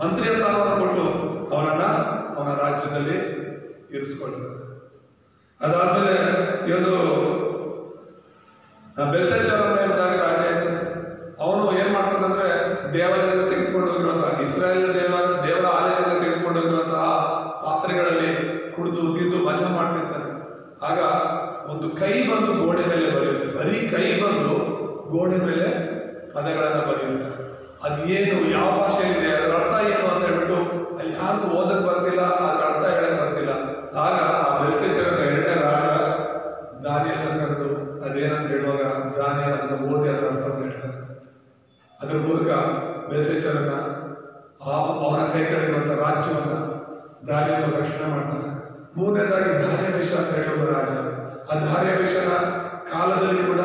ಮಂತ್ರಿಯ ಸ್ಥಾನವನ್ನು ಕೊಟ್ಟು ಅವನ ರಾಜ್ಯದಲ್ಲಿ ಇರಿಸಿಕೊಳ್ತಾರೆ. ಅದಾದ್ಮೇಲೆ ಇವತ್ತು ಬೆಲ್ಶಚ್ಚರ ಎಂಬುದಾಗಿ ರಾಜ ಇರ್ತಾನೆ. ಅವನು ಏನ್ ಮಾಡ್ತಾನಂದ್ರೆ ದೇವಾಲಯದಿಂದ ತೆಗೆದುಕೊಂಡು ಹೋಗಿರುವಂತಹ, ಇಸ್ರಾಯೇಲ್ ದೇವರ ಆಲಯದಿಂದ ತೆಗೆದುಕೊಂಡು ಹೋಗಿರುವಂತಹ ಪಾತ್ರೆಗಳಲ್ಲಿ ಕುಡಿದು ತಿಂದು ಮಜಾ ಮಾಡ್ತಿರ್ತಾನೆ. ಆಗ ಒಂದು ಕೈ ಬಂದು ಗೋಡೆ ಮೇಲೆ ಬರೆಯುತ್ತೆ. ಬರೀ ಕೈ ಬಂದು ಗೋಡೆ ಮೇಲೆ ಪದಗಳನ್ನು ಬರೆಯುತ್ತೆ. ಅದೇನು, ಯಾವ ಭಾಷೆಯಲ್ಲಿದೆ, ಅದರ ಅರ್ಥ ಏನು ಅಂತ ಹೇಳ್ಬಿಟ್ಟು ಅಲ್ಲಿ ಯಾರಿಗೂ ಓದಕ್ ಬರ್ತಿಲ್ಲ, ಅದರ ಅರ್ಥ ಹೇಳಕ್ ಬರ್ತಿಲ್ಲ. ಆಗ ಆ ಬೆಲ್ಶಚ್ಚರದ 2ನೇ ರಾಜ ದಾನಿಯೇಲನ ಕರೆದು ಅದೇನಂತ ಹೇಳುವಾಗ ದಾನಿಯೇಲ ಅದನ್ನು ಓದಿ ಅದರ ಅರ್ಥವನ್ನು ಹೇಳ್ತಾನೆ. ಅದರ ಮೂಲಕ ಬೆಲ್ಶಚ್ಚರನ್ನ ಅವನ ಕೈ ಕೆಳಗಿರುವಂತಹ ರಾಜ್ಯವನ್ನ ದಾನಿಯೇಲ ರಕ್ಷಣೆ ಮಾಡ್ತಾನೆ. 3ನೇದಾಗಿ ದಾರ್ಯಾವೇಶ ಅಂತ ಹೇಳಿ ಒಬ್ಬ ರಾಜ. ಆ ದಾರ್ಯಾವೇಶನ ಕಾಲದಲ್ಲಿ ಕೂಡ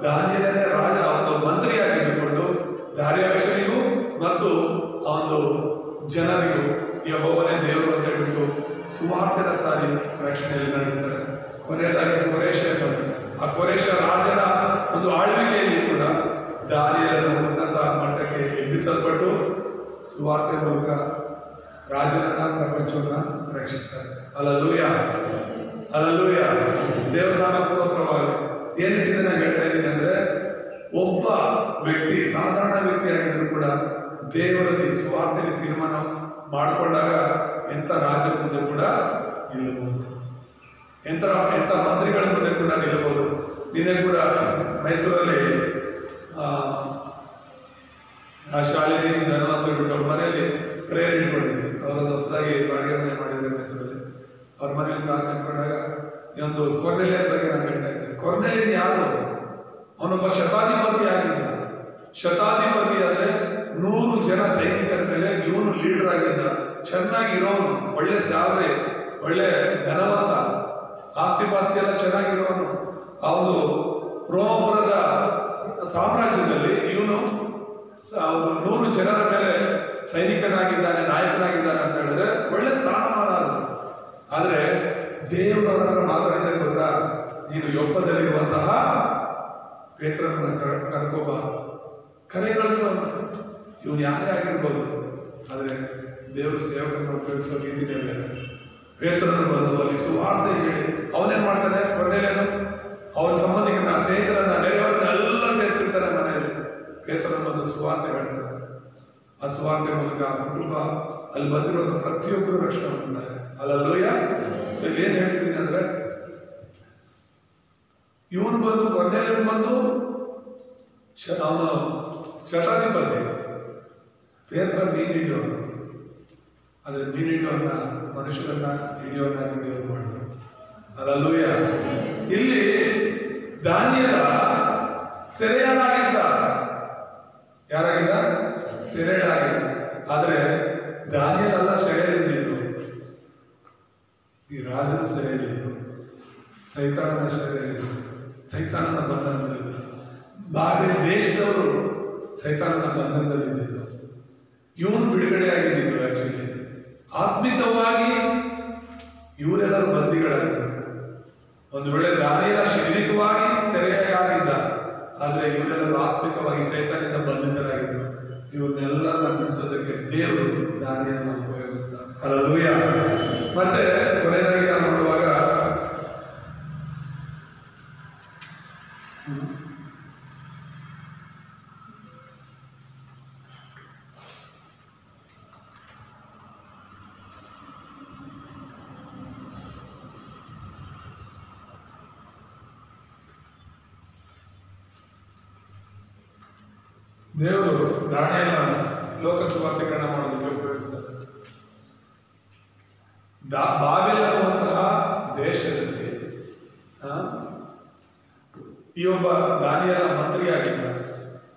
ದಾನಿಯೇಲನೇ ರಾಜ, ಒಂದು ಮಂತ್ರಿಯಾಗಿದ್ದುಕೊಂಡು ದಾರ್ಯಾವೇಶನಿಗೂ ಮತ್ತು ಆ ಒಂದು ಜನರಿಗೂ ಯೆಹೋವನೇ ದೇವರು ಅಂತ ಹೇಳ್ಬಿಟ್ಟು ಸುವಾರ್ತೆನ ಸಾರಿ ರಕ್ಷಣೆಯಲ್ಲಿ ನಡೆಸ್ತಾರೆ. ಕೊನೆಯದಾಗಿ ಕೋರೇಶ ಇರ್ತಾರೆ. ಆ ಕೋರೇಶ ರಾಜನ ಒಂದು ಆಳ್ವಿಕೆಯಲ್ಲಿ ಕೂಡ ದಾನಿಯೇಲನು ಉನ್ನತ ಮಟ್ಟಕ್ಕೆ ಎಬ್ಬಿಸಲ್ಪಟ್ಟು ಸುವಾರ್ತೆ ಮೂಲಕ ರಾಜನನ್ನ, ಪ್ರಪಂಚವನ್ನ ರಕ್ಷಿಸ್ತಾರೆ. ಹಲ್ಲೆಲೂಯಾ. ಹಲ್ಲೆಲೂಯಾ. ದೇವರ ನಾಮಕ್ಕೆ ಸ್ತೋತ್ರವಾಗಲಿ. ಏನಕ್ಕೆ ಇದನ್ನ ಹೇಳ್ತಾ ಇದ್ದೀನಿ ಅಂದ್ರೆ, ಒಬ್ಬ ವ್ಯಕ್ತಿ, ಸಾಧಾರಣ ವ್ಯಕ್ತಿ ಆಗಿದ್ರು ಕೂಡ ದೇವರಲ್ಲಿ ಸ್ವಾರ್ಥದಲ್ಲಿ ತೀರ್ಮಾನ ಮಾಡಿಕೊಂಡಾಗ ಎಂಥ ರಾಜರ ಮುಂದೆ ಕೂಡ ನಿಲ್ಲಬಹುದು, ಎಂಥ ಮಂತ್ರಿಗಳ ಮುಂದೆ ಕೂಡ ನಿಲ್ಲಬಹುದು. ನಿನ್ನೆ ಕೂಡ ಮೈಸೂರಲ್ಲಿ ಆ ಶಾಲೆಗೆ ಧನು ಅಂತ ಹೇಳ್ಬಿಟ್ಟು ಅವ್ರ ಮನೆಯಲ್ಲಿ ಪ್ರೇಯರ್ ಇಟ್ಕೊಂಡಿದ್ವಿ. ಅವರೊಂದು ಹೊಸದಾಗಿ ಬಾಡಿಗೆ ಮನೆ ಮಾಡಿದರೆ ಮೈಸೂರಲ್ಲಿ. ಅವ್ರ ಮನೆಯಲ್ಲಿ ಪ್ರಾರ್ಥನೆ ಇಟ್ಕೊಂಡಾಗ ಈ ಒಂದು ಕೊರ್ನೆಲಿಯನ್ ಬಗ್ಗೆ ನಾನು ಹೇಳ್ತಾ ಇದ್ದೆ. ಕೊರ್ನೆಲಿಯನ್ ಯಾರು? ಅವನೊಬ್ಬ ಶತಾಧಿಪತಿ ಆಗಿದ್ದ. ಶತಾಧಿಪತಿ ಆದ್ರೆ 100 ಜನ ಸೈನಿಕರ ಮೇಲೆ ಇವನು ಲೀಡರ್ ಆಗಿದ್ದ. ಚೆನ್ನಾಗಿರೋನು, ಒಳ್ಳೆ ಸ್ಯಾಲರಿ, ಒಳ್ಳೆ ಧನವಂತ, ಆಸ್ತಿ ಪಾಸ್ತಿ ಎಲ್ಲ ಚೆನ್ನಾಗಿರೋನು. ಅವನು ರೋಮಪುರದ ಸಾಮ್ರಾಜ್ಯದಲ್ಲಿ ಇವನು 100 ಜನರ ಮೇಲೆ ಸೈನಿಕನಾಗಿದ್ದಾನೆ, ನಾಯಕನಾಗಿದ್ದಾನೆ ಅಂತ ಹೇಳಿದ್ರೆ ಒಳ್ಳೆ ಸ್ಥಾನಮಾನ ಅದು. ಆದ್ರೆ ದೇವರು ಅವರ ಹತ್ರ ಮಾತಾಡಿದರೆ ಗೊತ್ತಾ, ನೀನು ಯೊಪ್ಪದಲ್ಲಿರುವಂತಹ ಪೇತ್ರನನ್ನ ಕರ್ಕೋಬ, ಕರೆ ಕಳಿಸೋನು, ಇವನು ಯಾರೇ ಆಗಿರ್ಬೋದು. ಆದ್ರೆ ದೇವರು ಸೇವಕರನ್ನು ಉಪಯೋಗಿಸೋ ರೀತಿನೇ ಬೇರೆ. ಪೇತ್ರನ ಬಂದು ಅಲ್ಲಿ ಸುವಾರ್ತೆ ಹೇಳಿ ಅವನೇನ್ ಮಾಡ್ತಾನೆ, ಕೊನೆಯಲ್ಲೇನು ಅವನ ಸಂಬಂಧಿಕರನ್ನ, ಸ್ನೇಹಿತರನ್ನ, ನೆರೆಯವರನ್ನೆಲ್ಲ ಸೇರಿಸಿರ್ತಾನೆ ಮನೆಯಲ್ಲಿ. ಪೇತ್ರನ ಬಂದು ಸುವಾರ್ತೆ ಹೇಳ್ತಾನೆ. ಆ ಸುವಾರ್ತೆ ಮೂಲಕ ಆ ಕುಟುಂಬ, ಅಲ್ಲಿ ಬಂದಿರುವಂತ ಪ್ರತಿಯೊಬ್ಬರು ರಕ್ಷಣೆ ಹೊಂದಿದ್ದಾರೆ. ಅಲ್ಲಲ್ಲೂಯ್ಯ. ಸೊ ಏನ್ ಹೇಳ್ತಿದ್ದೀನಿ ಅಂದ್ರೆ, ಇವನು ಬಂದು ಕೊನೆಯಲ್ಲಿ ಬಂದು ಅವನು ಶತಾಧಿಪತಿ, ಪೇತ್ರ ಮೀನು ಹಿಡಿಯೋನು. ಆದ್ರೆ ಮೀನು ಹಿಡಿಯೋನ್ನ ಮನುಷ್ಯರನ್ನ ಹಿಡಿಯೋನಾಗಿ ದೇವರು ಮಾಡಿದ್ರು. ಅಲ್ಲಲ್ಲೂಯ್ಯ. ಇಲ್ಲಿ ದಾನಿಯೇಲ ಸೆರೆಯಾಳಾಗಿದ್ದ. ಯಾರಾಗಿದ್ದ? ಸೆರೆಯಾಳಾಗಿದ್ದ. ಆದ್ರೆ ದಾನಿಯೇಲ ಸೆರೆಯಲ್ಲಿದ್ದು, ಈ ರಾಜನು ಸೆರೆಯಲ್ಲಿದ್ದು, ಸೈತಾನನ ಸೆರೆಯಲ್ಲಿದ್ದು, ಸೈತಾನನ ಬಂಧನದಲ್ಲಿದ್ದರು. ಬಾಬೆಲ್ ದೇಶದವರು ಸೈತಾನನ ಬಂಧನದಲ್ಲಿದ್ದರು. ಇವನು ಬಿಡುಗಡೆಯಾಗಿದ್ದರು. ಆಕ್ಚುಲಿ ಆತ್ಮಿಕವಾಗಿ ಇವರೆಲ್ಲರೂ ಬಂದಿಗಳಾಗಿದ್ದರು. ಒಂದು ವೇಳೆ ದಾನಿಯೇಲ ಶಾರೀರಿಕವಾಗಿ ಸೆರೆಯಾಗಿದ್ದ, ಆದ್ರೆ ಇವರೆಲ್ಲರೂ ಆತ್ಮಿಕವಾಗಿ ಸೈತಾನದಿಂದ ಬಂಧಿತರಾಗಿದ್ದರು. ಇವನ್ನೆಲ್ಲ ಬಿಡಿಸೋದಕ್ಕೆ ದೇವರು ದಾನಿಯೇಲನ ಉಪಯೋಗಿಸ್ತಾರೆ. ಹಲ್ಲೆಲೂಯಾ. ಮತ್ತೆ ಕೊನೆಯದಾಗಿ ನಾವು ನೋಡುವಾಗ ದೇವರು ದಾನಿಯೇಲನ ಲೋಕ ಸುವಾರ್ತೀಕರಣ ಮಾಡೋದಕ್ಕೆ ಉಪಯೋಗಿಸ್ತಾರೆ. ಬಾಬೆಲ್ ಅನ್ನುವಂತಹ ದೇಶದಲ್ಲಿ ಈ ಒಬ್ಬ ದಾನಿಯೇಲ ಮಂತ್ರಿಯಾಗಿದ್ದ.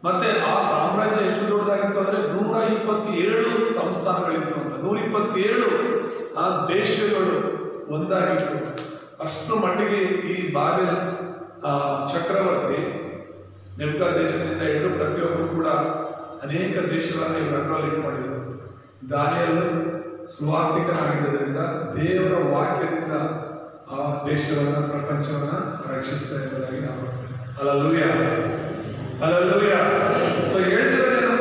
ಮತ್ತೆ ಆ ಸಾಮ್ರಾಜ್ಯ ಎಷ್ಟು ದೊಡ್ಡದಾಗಿತ್ತು ಅಂದ್ರೆ 127 ಸಂಸ್ಥಾನಗಳಿತ್ತು ಅಂತ. 127 ದೇಶಗಳು ಒಂದಾಗಿತ್ತು. ಅಷ್ಟರ ಮಟ್ಟಿಗೆ ಈ ಬಾಬೆಲ್ ಚಕ್ರವರ್ತಿ ನೆಬೂಕದ್ನೆಚ್ಚರನಿಂದ ಹಿಡಿದು ಪ್ರತಿಯೊಬ್ಬರು ಕೂಡ ಅನೇಕ ದೇಶಗಳನ್ನು ಇವರು ಕಂಟ್ರೋಲ್ ಮಾಡಿದರು. ದಾನಿಯೇಲನು ಸುವಾರ್ತಿಕನಾಗಿದ್ದರಿಂದ ದೇವರ ವಾಕ್ಯದಿಂದ ಆ ದೇಶವನ್ನ, ಪ್ರಪಂಚವನ್ನ ರಕ್ಷಿಸ್ತಾ ಇರುವುದಾಗಿ ನಾವು ಹಲ್ಲೆಲೂಯಾ, ಹಲ್ಲೆಲೂಯಾ. ಸೊ ಹೇಳ್ತಿರೋದೇನು,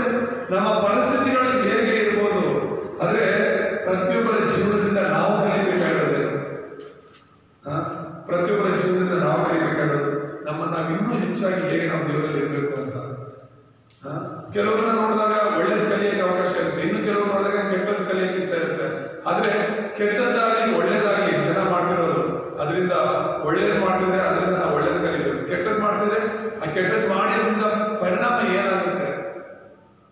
ನಮ್ಮ ಪರಿಸ್ಥಿತಿಗಳು ಹೇಗೆ ಇರ್ಬೋದು, ಆದ್ರೆ ಪ್ರತಿಯೊಬ್ಬರ ಜೀವನದಿಂದ ನಾವು ಕಲಿಬೇಕಾಗಿರೋದೇನು, ಪ್ರತಿಯೊಬ್ಬರ ಜೀವನದಿಂದ ನಾವು ಕಲಿಬೇಕಾಗಿರೋದು ನಮ್ಮನ್ನು ನಾವು ಇನ್ನೂ ಹೆಚ್ಚಾಗಿ ಹೇಗೆ ನಾವು ದೇವರಲ್ಲಿ ಇರಬೇಕು ಅಂತ. ಕೆಲವರನ್ನ ನೋಡಿದಾಗ ಒಳ್ಳೇದು ಕಲಿಯಕ್ಕೆ ಅವಕಾಶ ಇರುತ್ತೆ, ಇನ್ನು ಕೆಲವರು ನೋಡಿದಾಗ ಕೆಟ್ಟದ್ದು ಕಲಿಯಕ್ಕೆ ಇಷ್ಟ ಇರುತ್ತೆ. ಆದ್ರೆ ಕೆಟ್ಟದ್ದಾಗಲಿ ಒಳ್ಳೇದಾಗಲಿ ಜನ ಮಾಡ್ತಿರೋದು, ಅದರಿಂದ ಒಳ್ಳೇದು ಮಾಡ್ತಿದ್ರೆ ಅದರಿಂದ ನಾವು ಒಳ್ಳೇದು ಕಲಿಬೇಕು. ಕೆಟ್ಟದ್ದು ಮಾಡ್ತಿದ್ರೆ ಆ ಕೆಟ್ಟದ್ದು ಮಾಡಿ ಅದರಿಂದ ಪರಿಣಾಮ ಏನಾಗುತ್ತೆ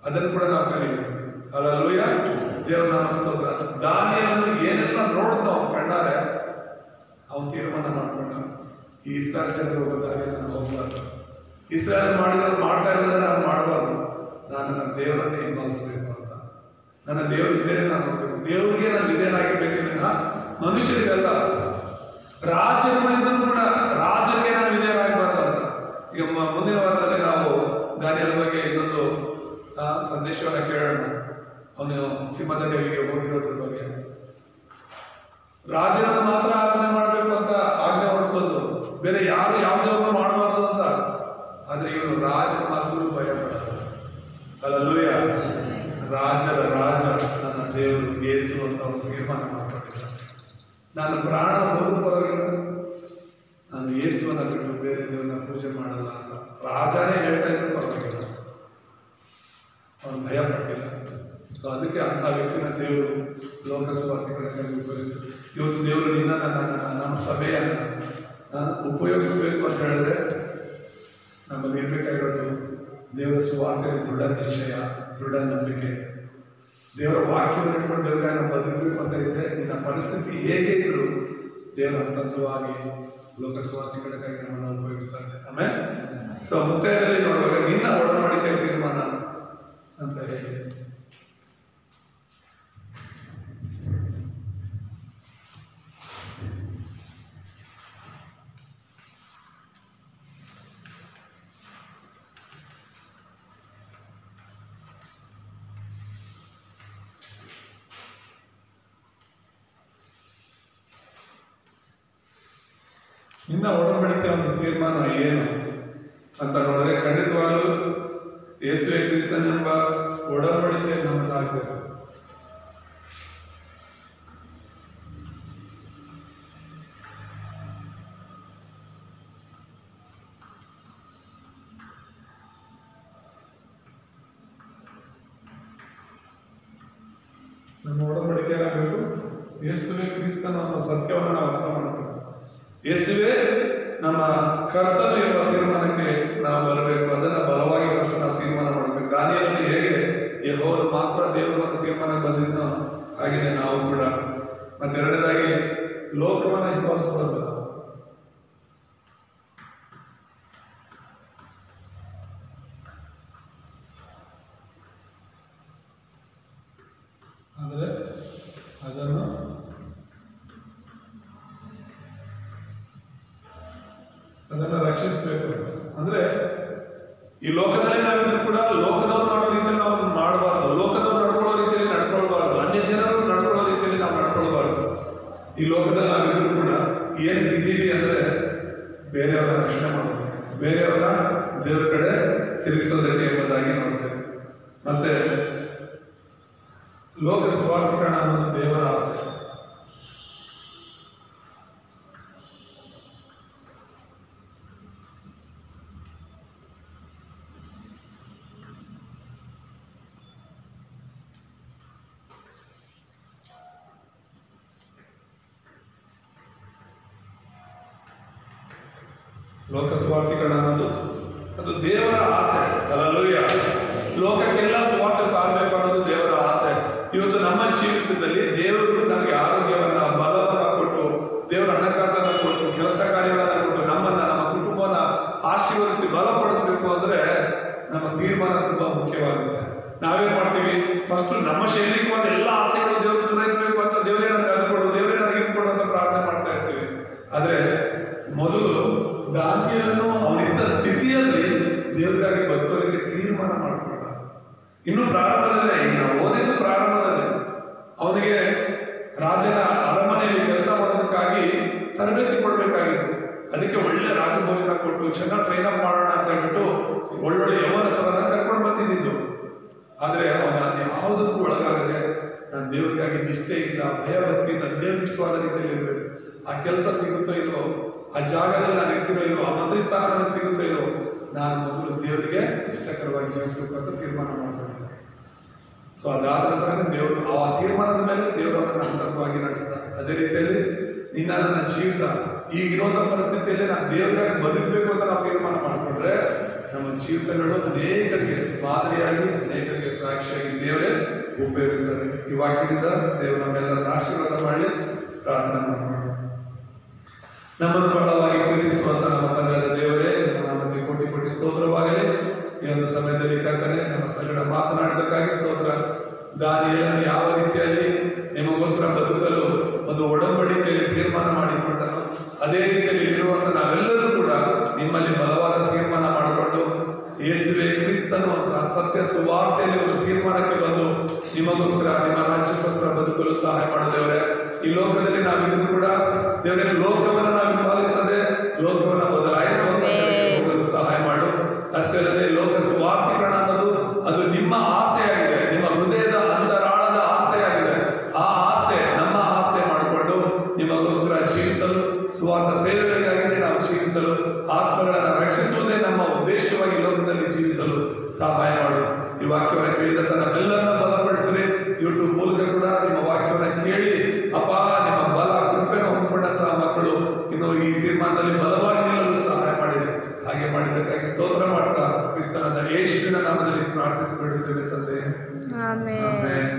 ಅದನ್ನು ಕೂಡ ನಾವು ಕಲಿಬೇಕು. ಹಲ್ಲೆಲೂಯಾ. ದೇವರ ನಾಮ ಸ್ತೋತ್ರ. ದಾನಿಯೇಲನು ಏನೆಲ್ಲ ನೋಡ್ದ ಅವನು ಕಣ್ಣಾರೆ, ಅವನು ತೀರ್ಮಾನ ಮಾಡ್ಕೊಂಡ, ಈ ಇಸ್ರಾಯೇಲ್ ಜನರು ಹೋಗೋ ದಾರಿಯಲ್ಲಿ ನಾನು ಹೋಗ್ಬಾರ್ದು, ಇಸ್ರಾಯೇಲ್ ಮಾಡ್ತಾ ಇರೋದನ್ನ ನಾನು ಮಾಡಬಾರ್ದು, ನಾನು ನನ್ನ ದೇವರನ್ನೇ ಹಿಂಬಾಲಿಸಬೇಕು ಅಂತ. ನನ್ನ ದೇವರ ಹಿಂದೆನೇ ನಾನು ಹೋಗ್ಬೇಕು, ದೇವರಿಗೆ ನಾನು ವಿಧೇಯನಾಗಿರ್ಬೇಕು ವಿನಃ ಮನುಷ್ಯರಿಗಲ್ಲ. ರಾಜರುಗಳಿದ್ದರೂ ಕೂಡ ರಾಜರಿಗೆ ನಾನು ವಿಧೇಯರಾಗಬಾರ್ದು ಅಂತ. ಈಗ ಮುಂದಿನ ವಾರದಲ್ಲಿ ನಾವು ದಾನಿಯೇಲ ಬಗ್ಗೆ ಇನ್ನೊಂದು ಸಂದೇಶವನ್ನ ಕೇಳೋಣ. ಅವನು ಸಿಂಹದ ನೇವಿಗೆ ಹೋಗಿರೋದ್ರ ಬಗ್ಗೆ. ರಾಜರನ್ನು ಮಾತ್ರ ಆರಾಧನೆ ಮಾಡಬೇಕು ಅಂತ ಆಜ್ಞೆ ಹೊರಡಿಸೋದು, ಬೇರೆ ಯಾರು ಯಾವುದೇವನ್ನು ಮಾಡಬಾರ್ದು ಅಂತ. ಆದ್ರೆ ಇವನು ರಾಜನ ಮಾತುಗಳು ಭಯ ಪಡೋದು. ಹಲ್ಲೆಲೂಯಾ. ರಾಜರ ರಾಜ ನನ್ನ ದೇವರು ಯೇಸು ಅಂತ ಅವನು ತೀರ್ಮಾನ ಮಾಡ್ಕೊಂಡಿದ್ದ. ನಾನು ಪ್ರಾಣ ಹೋದ್ರೂ ಪರವಾಗಿಲ್ಲ, ನಾನು ಯೇಸುವನ್ನ ಬಿಟ್ಟು ಬೇರೆ ದೇವರನ್ನ ಪೂಜೆ ಮಾಡಲ್ಲ ಅಂತ ರಾಜನೇ ಹೇಳ್ತಾ ಇದ್ರು ಪರವಾಗಿಲ್ಲ, ಅವನು ಭಯ ಪಟ್ಟಿಲ್ಲ. ಸೊ ಅದಕ್ಕೆ ಅಂಥ ವ್ಯಕ್ತಿನ ದೇವರು ಲೋಕ ಸುವಾರ್ತಿಕರನ್ನಾಗಿ ಉಪಯೋಗಿಸ್ತಾರೆ. ಇವತ್ತು ದೇವರು ನಿನ್ನ ನಮ್ಮ ಸಭೆಯನ್ನ ಉಪಯೋಗಿಸಬೇಕು ಅಂತ ಹೇಳಿದ್ರೆ ನಮ್ಮಲ್ಲಿ ಇರಬೇಕಾಗಿರೋದು ದೇವರ ಸುವಾರ್ತೆಯಲ್ಲಿ ದೃಢ ನಿಶ್ಚಯ, ದೃಢ ನಂಬಿಕೆ. ದೇವರ ವಾಕ್ಯವನ್ನು ಇಟ್ಕೊಂಡು ದೇವರ ನಾವು ಬದುಕಬೇಕು ಅಂತ ಇದ್ರೆ ನಿನ್ನ ಪರಿಸ್ಥಿತಿ ಹೇಗೆ ಇದ್ರು ದೇವರ ಹಂತವಾಗಿ ಲೋಕ ಸುವಾರ್ತಿಕರಿಗಾಗಿ ನಮ್ಮನ್ನು ಉಪಯೋಗಿಸ್ತಾರೆ. ಆಮೇಲೆ ಸೊ ಮುತ್ತೈದಲ್ಲಿ ನೋಡುವಾಗ ನಿನ್ನ ಒಡಂಬಡಿಕೆ ತೀರ್ಮಾನ ಅಂತ ಹೇಳಿ ನಿನ್ನ ಒಡಂಬಡಿಕೆ ಒಂದು ತೀರ್ಮಾನ ಏನು ಅಂತ ನೋಡಿದ್ರೆ ಖಂಡಿತವಾಗಲೂ ಯೇಸುವೆ ಕ್ರಿಸ್ತನೆಂಬ ಒಡಂಬಡಿಕೆ ನಮ್ಮದಾಗಬೇಕು. ನಮ್ಮ ಒಡಂಬಡಿಕೆ ಏನಾಗಬೇಕು? ಯೇಸುವೆ ಕ್ರಿಸ್ತನ ಸತ್ಯವನ್ನು ನಾವು ಅರ್ಥ ಮಾಡಬೇಕು. ಯೇಸುವೆ ನಮ್ಮ ಕರ್ತನ ಎಂಬ ತೀರ್ಮಾನಕ್ಕೆ ನಾವು ಬರಬೇಕು. ಅದನ್ನ ಬಲವಾಗಿ ಫಸ್ಟ್ ನಾವು ತೀರ್ಮಾನ ಮಾಡಬೇಕು. ದಾನಿಯೇಲನು ಹೇಗೆ ಯೆಹೋವನು ಮಾತ್ರ ದೇವರು ಅಂತ ತೀರ್ಮಾನಕ್ಕೆ ಬಂದಿದ್ನೋ ಹಾಗೆಯೇ ನಾವು ಕೂಡ. ಮತ್ತೆರಡನೇದಾಗಿ ಲೋಕವನ್ನು ಹಿಂಬಾಲಿಸಬಾರದು. ಆದರೆ ಅದನ್ನು ರಕ್ಷಿಸಬೇಕು. ಅಂದ್ರೆ ಈ ಲೋಕದಲ್ಲಿ ನಾವಿದ್ರು ಕೂಡ ಲೋಕದವ್ರು ಮಾಡೋ ರೀತಿಯಲ್ಲಿ ನಾವು ಮಾಡಬಾರ್ದು, ಲೋಕದವ್ರು ನಡ್ಕೊಳ್ಳೋ ರೀತಿಯಲ್ಲಿ ನಡ್ಕೊಳ್ಬಾರ್ದು, ಅನ್ಯ ಜನರು ನಡ್ಕೊಳ್ಳೋ ರೀತಿಯಲ್ಲಿ ನಾವು ನಡ್ಕೊಳ್ಬಾರ್ದು. ಈ ಲೋಕದಲ್ಲಿ ನಾವಿದ್ರು ಕೂಡ ಏನಕ್ಕೆ ಇದ್ದೀವಿ ಅಂದ್ರೆ ಬೇರೆಯವರ ರಕ್ಷಣೆ ಮಾಡಬೇಕು, ಬೇರೆಯವರ ದೇವ್ರ ಕಡೆ ತಿರುಗಿಸೋದಕ್ಕೆ ಎಂಬುದಾಗಿ ನೋಡ್ತೇವೆ. ಮತ್ತೆ ಲೋಕ ಸ್ವಾರ್ಥೀಕರಣ ಅನ್ನೋದು ದೇವರ ಆಸೆ. ಲೋಕ ಸ್ವಾರ್ಥೀಕರಣ ಅನ್ನೋದು ಅದು ದೇವರ ಆಸೆ. ಹಲ್ಲೆಲೂಯಾ. ಲೋಕಕ್ಕೆಲ್ಲ ಸ್ವಾರ್ಥ ಸಾರಬೇಕು ಅನ್ನೋದು ದೇವರ ಆಸೆ. ಇವತ್ತು ನಮ್ಮ ಜೀವಿತದಲ್ಲಿ ದೇವರು ನಮಗೆ ಆರೋಗ್ಯವನ್ನ, ಬಲವನ್ನ ಕೊಟ್ಟು, ದೇವರ ಹಣಕಾಸನ್ನ ಕೊಟ್ಟು, ಕೆಲಸ ಕಾರ್ಯಗಳನ್ನ ಕೊಟ್ಟು, ನಮ್ಮನ್ನ, ನಮ್ಮ ಕುಟುಂಬವನ್ನ ಆಶೀರ್ವದಿಸಿ ಬಲಪಡಿಸಬೇಕು ಅಂದ್ರೆ ನಮ್ಮ ತೀರ್ಮಾನ ತುಂಬಾ ಮುಖ್ಯವಾಗುತ್ತೆ. ನಾವೇನ್ ಮಾಡ್ತೀವಿ? ಫಸ್ಟ್ ನಮ್ಮ ಶೈಲಿಕವಾದ ಎಲ್ಲ ಆಸೆಗಳು ದೇವರು ಪೂರೈಸಬೇಕು ಅಂತ ದೇವರೇ ನನಗೆ ಅದು ಕೊಡು, ದೇವರೇ ನನಗೆ ಇದು ಕೊಡು ಅಂತ ಪ್ರಾರ್ಥನೆ ಮಾಡ್ತಾ ಇರ್ತೀವಿ. ಆದ್ರೆ ಮೊದಲು ದಾನಿಯೇಲನು ಅವನಿದ್ದ ಸ್ಥಿತಿಯಲ್ಲಿ ದೇವರಿಗಾಗಿ ಬದುಕೋದಕ್ಕೆ ತೀರ್ಮಾನ ಮಾಡಿಕೊಂಡ. ಇನ್ನು ಪ್ರಾರಂಭದಲ್ಲೇ, ಈಗ ನಾವು ಓದಿದ್ದು ಪ್ರಾರಂಭದಲ್ಲಿ, ಅವನಿಗೆ ರಾಜನ ಅರಮನೆಯಲ್ಲಿ ಕೆಲಸ ಮಾಡೋದಕ್ಕಾಗಿ ತರಬೇತಿ ಕೊಡಬೇಕಾಗಿತ್ತು. ಅದಕ್ಕೆ ಒಳ್ಳೆ ರಾಜಭೋಜನ ಕೊಟ್ಟು ಚೆನ್ನಾಗಿ ಟ್ರೈನ್ ಅಪ್ ಮಾಡೋಣ ಅಂತ ಹೇಳ್ಬಿಟ್ಟು ಒಳ್ಳೊಳ್ಳೆ ಯೌವನಸ್ಥರನ್ನ ಕರ್ಕೊಂಡು ಬಂದಿದ್ದು. ಆದ್ರೆ ಅವನ ಯಾವುದಕ್ಕೂ ಒಳಗಾಗದೆ ನಾನು ದೇವರಿಗಾಗಿ ನಿಷ್ಠೆಯಿಂದ, ಭಯಭಕ್ತಿಯಿಂದ, ದೇವ್ರಿಗೆ ಇಷ್ಟವಾದ ರೀತಿಯಲ್ಲಿ ಇರಬೇಕು. ಆ ಕೆಲಸ ಸಿಗುತ್ತೋ ಇಲ್ವೋ, ಆ ಜಾಗದಲ್ಲಿ ನಾನು ಇರ್ತೀನೋ ಇಲ್ವೋ, ಆ ಮಂತ್ರಿ ಸ್ಥಾನ ನನಗೆ ಸಿಗುತ್ತೋ ಇಲ್ವೋ, ನಾನು ಮೊದಲು ದೇವರಿಗೆ ಇಷ್ಟಕರವಾಗಿ ಜೀವಿಸಬೇಕು ಅಂತ ತೀರ್ಮಾನ ಮಾಡ್ಕೊಂಡಿದ್ದೆ. ಸೊ ಅದಾದ ನಂತರ ದೇವರು ಆ ತೀರ್ಮಾನದ ಮೇಲೆ ದೇವರನ್ನ ಹಂತವಾಗಿ ನಡೆಸ್ತಾರೆ. ಅದೇ ರೀತಿಯಲ್ಲಿ ನಿನ್ನ ನನ್ನ ಜೀವಿತ ಈಗಿರುವಂತಹ ಪರಿಸ್ಥಿತಿಯಲ್ಲಿ ನಾನು ದೇವರಿಗೆ ಬದುಕಬೇಕು ಅಂತ ನಾವು ತೀರ್ಮಾನ ಮಾಡಿಕೊಂಡ್ರೆ ನಮ್ಮ ಜೀವಿತಗಳು ಅನೇಕರಿಗೆ ಮಾದರಿಯಾಗಿ, ಅನೇಕರಿಗೆ ಸಾಕ್ಷಿಯಾಗಿ ದೇವರೇ ಉಪಯೋಗಿಸ್ತಾರೆ. ಈ ವಾಕ್ಯದಿಂದ ದೇವರು ನಮ್ಮೆಲ್ಲರನ್ನ ಆಶೀರ್ವಾದ ಮಾಡಲಿ. ಪ್ರಾರ್ಥನೆ ಮಾಡೋಣ. ನಮ್ಮನ್ನು ಬಹಳವಾಗಿ ಪ್ರೀತಿಸುವಂತ ನಮ್ಮ ತಂದೆಯಾದ ದೇವರೇ, ನಿಮ್ಮ ನಾಮಕ್ಕೆ ಕೋಟಿ ಕೋಟಿ ಸ್ತೋತ್ರವಾಗಲಿ. ಈ ಒಂದು ಸಮಯದಲ್ಲಿ ಕರ್ತನೆ ನಮ್ಮ ಸಂಗಡ ಮಾತನಾಡಿದಕ್ಕಾಗಿ ಸ್ತೋತ್ರ. ದಾನಿಯೇಲನು ಯಾವ ರೀತಿಯಲ್ಲಿ ನಿಮಗೋಸ್ಕರ ಬದುಕಲು ಒಂದು ಒಡಂಬಡಿಕೆಯಲ್ಲಿ ತೀರ್ಮಾನ ಮಾಡಿಕೊಂಡನು, ಅದೇ ರೀತಿಯಲ್ಲಿ ಇರುವಂತ ನಾವೆಲ್ಲರೂ ಕೂಡ ನಿಮ್ಮಲ್ಲಿ ಬಲವಾದ ತೀರ್ಮಾನ ಮಾಡಿಕೊಂಡು ಯೇಸುವೆ ಕ್ರಿಸ್ತನು ಅಂತ ಸತ್ಯ ಸುವಾರ್ತೆಯಲ್ಲಿ ಒಂದು ತೀರ್ಮಾನಕ್ಕೆ ಬಂದು ನಿಮಗೋಸ್ಕರ, ನಿಮ್ಮ ರಾಜ್ಯಕ್ಕೋಸ್ಕರ ಬದುಕಲು ಸಹಾಯ ಮಾಡೋ ದೇವರೇ. ಈ ಲೋಕದಲ್ಲಿ ನಾವಿದ್ರು ಕೂಡ ದೇವರೇ, ಲೋಕವನ್ನ ನಾವು ಪಾಲಿಸದೆ ಲೋಕವನ್ನ ಬದಲಾಯಿಸುವಂತ ಹೋಗಲು ಸಹಾಯ ಮಾಡು. ಅಷ್ಟೇ ಅಲ್ಲದೆ ಲೋಕ ಸ್ವಾರ್ಥೀಕರಣ ಅನ್ನೋದು ಅದು ನಿಮ್ಮ ಆಸೆಯಾಗಿದೆ, ನಿಮ್ಮ ಹೃದಯದ ಅಂತರಾಳದ ಆಸೆಯಾಗಿದೆ. ಆ ಆಸೆ ನಮ್ಮ ಆಸೆ ಮಾಡಿಕೊಂಡು ನಿಮಗೋಸ್ಕರ ಜೀವಿಸಲು, ಸ್ವಾರ್ಥ ಸೇವೆಗಳಿಗಾಗಿ ನಾವು ಜೀವಿಸಲು, ಆತ್ಮಗಳನ್ನು ರಕ್ಷಿಸುವುದೇ ನಮ್ಮ ಉದ್ದೇಶವಾಗಿ ಲೋಕದಲ್ಲಿ ಜೀವಿಸಲು ಸಹಾಯ ಮಾಡು. ಈ ವಾಕ್ಯವನ್ನು ಕೇಳಿದ ನಮ್ಮೆಲ್ಲರನ್ನ ಬಲಪಡಿಸಿರಿ. ಯೂಟ್ಯೂಬ್ ಮೂಲಕ ಕೂಡ ನಿಮ್ಮ ವಾಕ್ಯವನ್ನು ಕೇಳಿ ಅಪ್ಪ ನಿಮ್ಮ ಬಲ ಕೃಪೆನ ಹೊಂದ್ಕೊಂಡಂತಹ ಮಕ್ಕಳು ಇನ್ನು ಈ ತೀರ್ಮಾನದಲ್ಲಿ ಬಲವಾಗಿ ನಿಲ್ಲಲು ಸಹಾಯ ಮಾಡಿದೆ. ಹಾಗೆ ಮಾಡಿದ್ದಕ್ಕಾಗಿ ಸ್ತೋತ್ರ ಮಾಡ್ತಾ ಕ್ರಿಸ್ತನಾದ ಯೇಸುವಿನ ನಾಮದಲ್ಲಿ ಪ್ರಾರ್ಥಿಸಿಕೊಳ್ಳುತ್ತೇವೆ ತಂದೆ. ಆಮೆನ್.